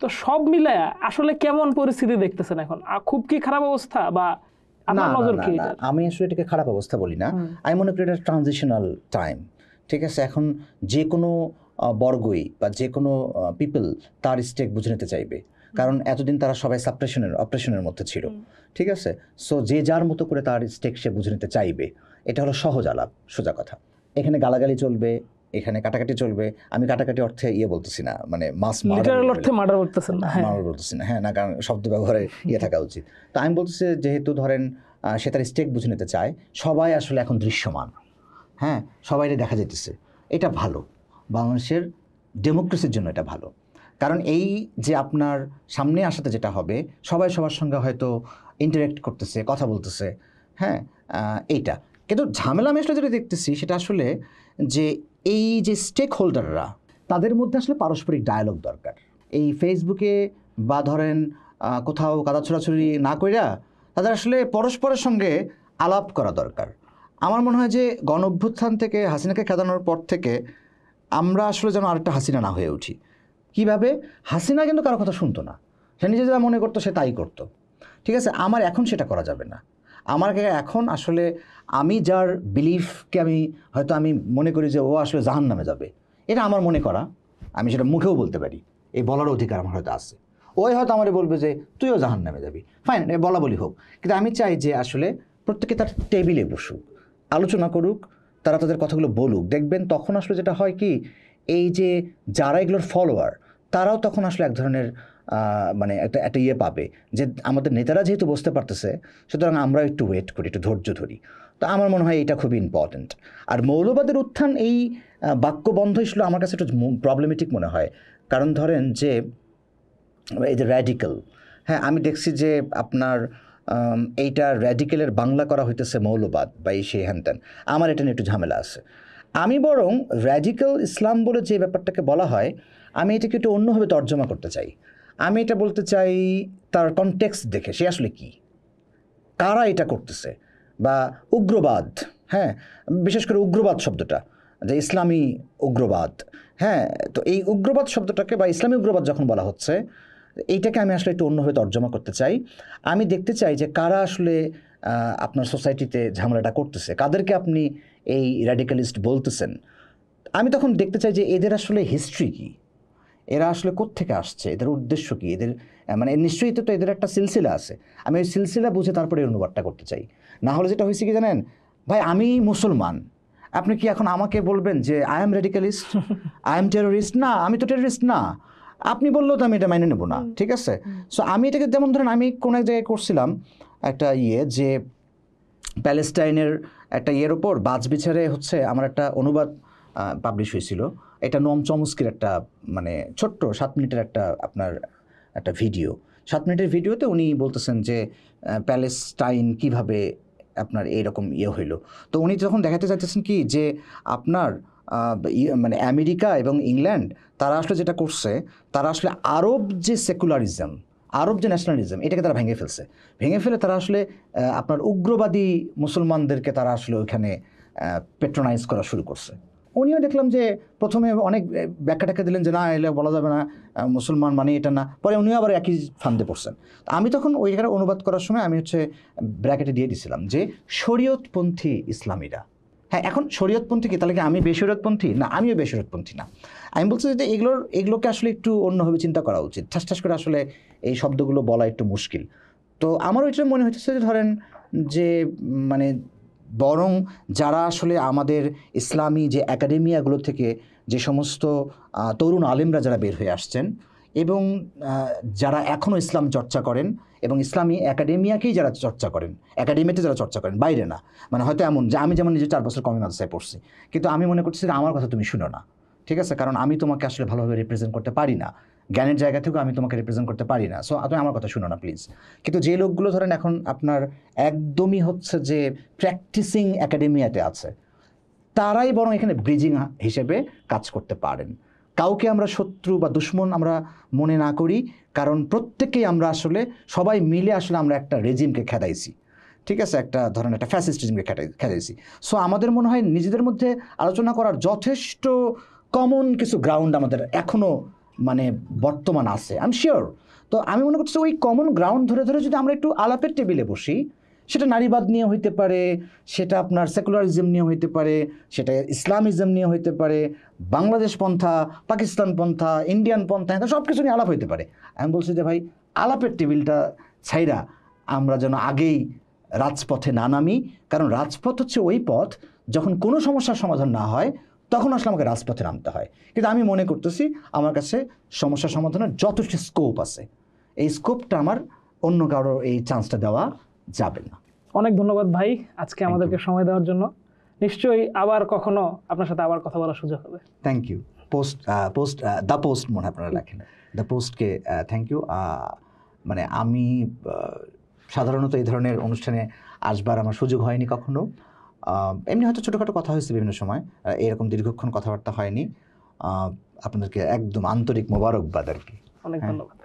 তো সব মিলায়া আসলে কেমন পরিস্থিতি দেখতেছেন এখন? খুব কি খারাপ অবস্থা, বা আপনার নজর কি? আমি আসলে এটাকে খারাপ অবস্থা বলি না, আমি মনে করি এটা ট্রানজিশনাল টাইম, ঠিক আছে। এখন যে কোনো বর্গই বা যে কোনো পিপল তার স্টেক বুঝে নিতে চাইবে, কারণ এতদিন তারা সবাই অপারেশনের মধ্যে ছিল, ঠিক আছে। সো যে যার মতো করে তার স্টেক সে বুঝে নিতে চাইবে, এটা হলো সহজ আলাপ, সোজা কথা। এখানে গালাগালি চলবে, এখানে কাটাকাটি চলবে। আমি কাটাকাটি অর্থে বলতেছি না, মাস মার্ডার বলতেছেন না, বলতেছি না, হ্যাঁ, না, কারণ শব্দ ব্যবহারে থাকা উচিত। তো আমি বলতেছি, যেহেতু ধরেন সে তার স্টেক বুঝে নিতে চায়, সবাই আসলে এখন দৃশ্যমান, হ্যাঁ, সবাই দেখা যেতেছে, এটা ভালো, বাংলাদেশের ডেমোক্রেসির জন্য এটা ভালো। কারণ এই যে আপনার সামনে আসাতে যেটা হবে, সবাই সবার সঙ্গে হয়তো ইন্টারেক্ট করতেছে, কথা বলতেছে, হ্যাঁ, এইটা। কিন্তু ঝামেলা আমি আসলে যেটা দেখতেছি সেটা আসলে যে এই যে স্টেক হোল্ডাররা, তাদের মধ্যে আসলে পারস্পরিক ডায়ালগ দরকার। এই ফেসবুকে বা ধরেন কোথাও কাদা ছোড়াছুড়ি না কইরা তাদের আসলে পরস্পরের সঙ্গে আলাপ করা দরকার। আমার মনে হয় যে গণ অভ্যুত্থান থেকে হাসিনাকে খেদানোর পর থেকে আমরা আসলে যেন আরেকটা হাসিনা না হয়ে উঠি। কিভাবে? হাসিনা কিন্তু কারো কথা শুনতো না, সে নিজে যা মনে করতো সে তাই করতো, ঠিক আছে। আমার এখন সেটা করা যাবে না। আমাকে এখন আসলে আমি যার বিলিফকে আমি মনে করি যে ও আসলে জাহান্নামে যাবে, এটা আমার মনে করা, আমি সেটা মুখেও বলতে পারি, এই বলার অধিকার আমার হয়তো আছে। ওই হয়তো আমারে বলবে যে তুইও জাহান্নামে যাবি, ফাইন, বলা বলি হোক, কিন্তু আমি চাই যে আসলে প্রত্যেকে তার টেবিলে বসুক, আলোচনা করুক, তারা তাদের কথাগুলো বলুক। দেখবেন তখন আসলে যেটা হয় কি, এই যে যারা এগুলোর ফলোয়ার, তারাও তখন আসলে এক ধরনের একটা পাবে যে আমাদের নেতারা যেহেতু বুঝতে পারতেছে, সুতরাং আমরা একটু ওয়েট করি, একটু ধৈর্য ধরি। তো আমার মনে হয় এটা খুবই ইম্পর্ট্যান্ট। আর মৌলবাদের উত্থান, এই বাক্য বন্ধ ছিল আমার কাছে একটু প্রবলেমেটিক মনে হয়। কারণ ধরেন যে এই যে র্যাডিক্যাল, হ্যাঁ, আমি দেখছি যে আপনার এইটা র্যাডিক্যালের বাংলা করা হইতেছে মৌলবাদ বা এই সেই হ্যান ত্যান। আমার এটা নিয়ে একটু ঝামেলা আছে। আমি বরং র্যাডিক্যাল ইসলাম বলে যে ব্যাপারটাকে বলা হয়, আমি এটাকে একটু অন্যভাবে তর্জমা করতে চাই। আমি এটা বলতে চাই তার কনটেক্সট দেখে, সে আসলে কি, কারা এটা করতেছে। বা উগ্রবাদ, হ্যাঁ, বিশেষ করে উগ্রবাদ শব্দটা, যে ইসলামী উগ্রবাদ, হ্যাঁ, তো এই উগ্রবাদ শব্দটাকে বা ইসলামী উগ্রবাদ যখন বলা হচ্ছে, এইটাকে আমি আসলে একটু অন্যভাবে তর্জমা করতে চাই। আমি দেখতে চাই যে কারা আসলে আপনার সোসাইটিতে ঝামেলাটা করতেছে, কাদেরকে আপনি এই র্যাডিক্যালিস্ট বলতেছেন। আমি তখন দেখতে চাই যে এদের আসলে হিস্ট্রি কী, এরা আসলে কোত্থেকে আসছে, এদের উদ্দেশ্য কী, এদের নিশ্চয়ই তো এদের একটা সিলসিলা আছে। আমি ওই সিলসিলা বুঝে তারপরে অনুবাদটা করতে চাই। না হলে যেটা হয়েছে কি জানেন ভাই, আমি মুসলমান, আপনি কি এখন আমাকে বলবেন যে I am radicalist, I am terrorist? না, আমি তো টেররিস্ট না। আপনি বললেও তো আমি এটা মেনে নেব না, ঠিক আছে? সো আমি এটাকে, যেমন ধরেন আমি কোনো এক জায়গায় করছিলাম একটা যে প্যালেস্টাইনের একটা ওপর বাজবিচারে হচ্ছে আমার একটা অনুবাদ পাবলিশ হয়েছিল। এটা নোম চমস্কির একটা মানে ছোট্ট 7 মিনিটের একটা আপনার একটা ভিডিও। 7 মিনিটের ভিডিওতে উনি বলতেছেন যে প্যালেস্টাইন কিভাবে আপনার এইরকম হইলো। তো উনি যখন দেখাতে চাইতেছেন কি যে আপনার মানে আমেরিকা এবং ইংল্যান্ড তারা আসলে যেটা করছে, তারা আসলে আরব যে সেকুলারিজম, আরব যে ন্যাশনালিজম, এটাকে তারা ভেঙে ফেলছে। ভেঙে ফেলে তারা আসলে আপনার উগ্রবাদী মুসলমানদেরকে তারা আসলে ওইখানে পেট্রোনাইজ করা শুরু করছে। উনিও দেখলাম যে প্রথমে অনেক ব্যাখ্যা ট্যাখ্যা দিলেন যে না, এলে বলা যাবে না, মুসলমান মানে এটা না। পরে উনিও আবার একই ফান্দে পড়ছেন। আমি তখন ওইখানে অনুবাদ করার সময় আমি হচ্ছে ব্র্যাকেটে দিয়ে দিছিলাম যে শরীয়তপন্থী ইসলামীরা। হ্যাঁ, এখন শরীয়তপন্থী কি, তাহলে কি আমি বেশরীয়তপন্থী? না, আমিও বেশরীয়তপন্থী না। আমি বলছি যে এগুলোকে আসলে একটু অন্যভাবে চিন্তা করা উচিত। ঠাস ঠাস করে আসলে এই শব্দগুলো বলা একটু মুশকিল। তো আমার ওইটা মনে হচ্ছে যে ধরেন যে মানে বরং যারা আসলে আমাদের ইসলামী যে একাডেমিয়াগুলো থেকে যে সমস্ত তরুণ আলেমরা যারা বের হয়ে আসছেন এবং যারা এখনও ইসলাম চর্চা করেন এবং ইসলামী একাডেমিয়াকেই যারা চর্চা করেন, একাডেমিতে যারা চর্চা করেন, বাইরে না। মানে হয়তো এমন যে আমি যেমন নিজে 4 বছর কওমি মাদ্রাসায় পড়ছি, কিন্তু আমি মনে করছি যে আমার কথা তুমি শুনো না, ঠিক আছে? কারণ আমি তোমাকে আসলে ভালোভাবে রিপ্রেজেন্ট করতে পারি না, জ্ঞানের জায়গা থেকেও আমি তোমাকে রিপ্রেজেন্ট করতে পারি না। সো তুমি আমার কথা শুনো না প্লিজ। কিন্তু যে লোকগুলো ধরেন এখন আপনার একদমই হচ্ছে যে প্র্যাকটিসিং একাডেমিয়াতে আছে, তারাই বরং এখানে ব্রিজিং হিসেবে কাজ করতে পারেন। কাউকে আমরা শত্রু বা দুশ্মন আমরা মনে না করি, কারণ প্রত্যেকেই আমরা আসলে সবাই মিলে আসলে আমরা একটা রেজিমকে খেদাইছি, ঠিক আছে? একটা ধরেন একটা ফ্যাসিস্ট রেজিমকে খেদাইছি। সো আমাদের মনে হয় নিজেদের মধ্যে আলোচনা করার যথেষ্ট কমন কিছু গ্রাউন্ড আমাদের এখনও মানে বর্তমান আছে, আই এম শিওর। তো আমি মনে করছি ওই কমন গ্রাউন্ড ধরে ধরে যদি আমরা একটু আলাপের টেবিলে বসি, সেটা নারীবাদ নিয়ে হইতে পারে, সেটা আপনার সেকুলারিজম নিয়ে হইতে পারে, সেটা ইসলামিজম নিয়ে হইতে পারে, বাংলাদেশ পন্থা, পাকিস্তান পন্থা, ইন্ডিয়ান পন্থা, সব কিছু নিয়ে আলাপ হইতে পারে। আমি বলছি যে ভাই, আলাপের টেবিলটা ছাইরা আমরা যেন আগেই রাজপথে না নামি। কারণ রাজপথ হচ্ছে ওই পথ যখন কোনো সমস্যার সমাধান না হয়, তখন আসলে আমাকে রাজপথে নামতে হয়। কিন্তু আমি মনে করতেছি আমার কাছে সমস্যা সমাধানের যথেষ্ট স্কোপ আছে। এই স্কোপটা আমার অন্য কারো এই চান্সটা দেওয়া যাবে না। অনেক ধন্যবাদ ভাই আজকে আমাদেরকে সময় দেওয়ার জন্য। নিশ্চয়ই আবার কখনো আপনার সাথে আবার কথা বলার সুযোগ হবে। Thank you. দ্য পোস্ট মনে হয় আপনারা লেখেন, দ্য পোস্টকে থ্যাংক ইউ। মানে আমি সাধারণত এই ধরনের অনুষ্ঠানে আসবার আমার সুযোগ হয়নি কখনো। এমনি হয়তো ছোটোখাটো কথা হয়েছে বিভিন্ন সময়, এরকম দীর্ঘক্ষণ কথাবার্তা হয়নি। আপনাদেরকে একদম আন্তরিক মোবারকবাদ আর কি। অনেক ধন্যবাদ।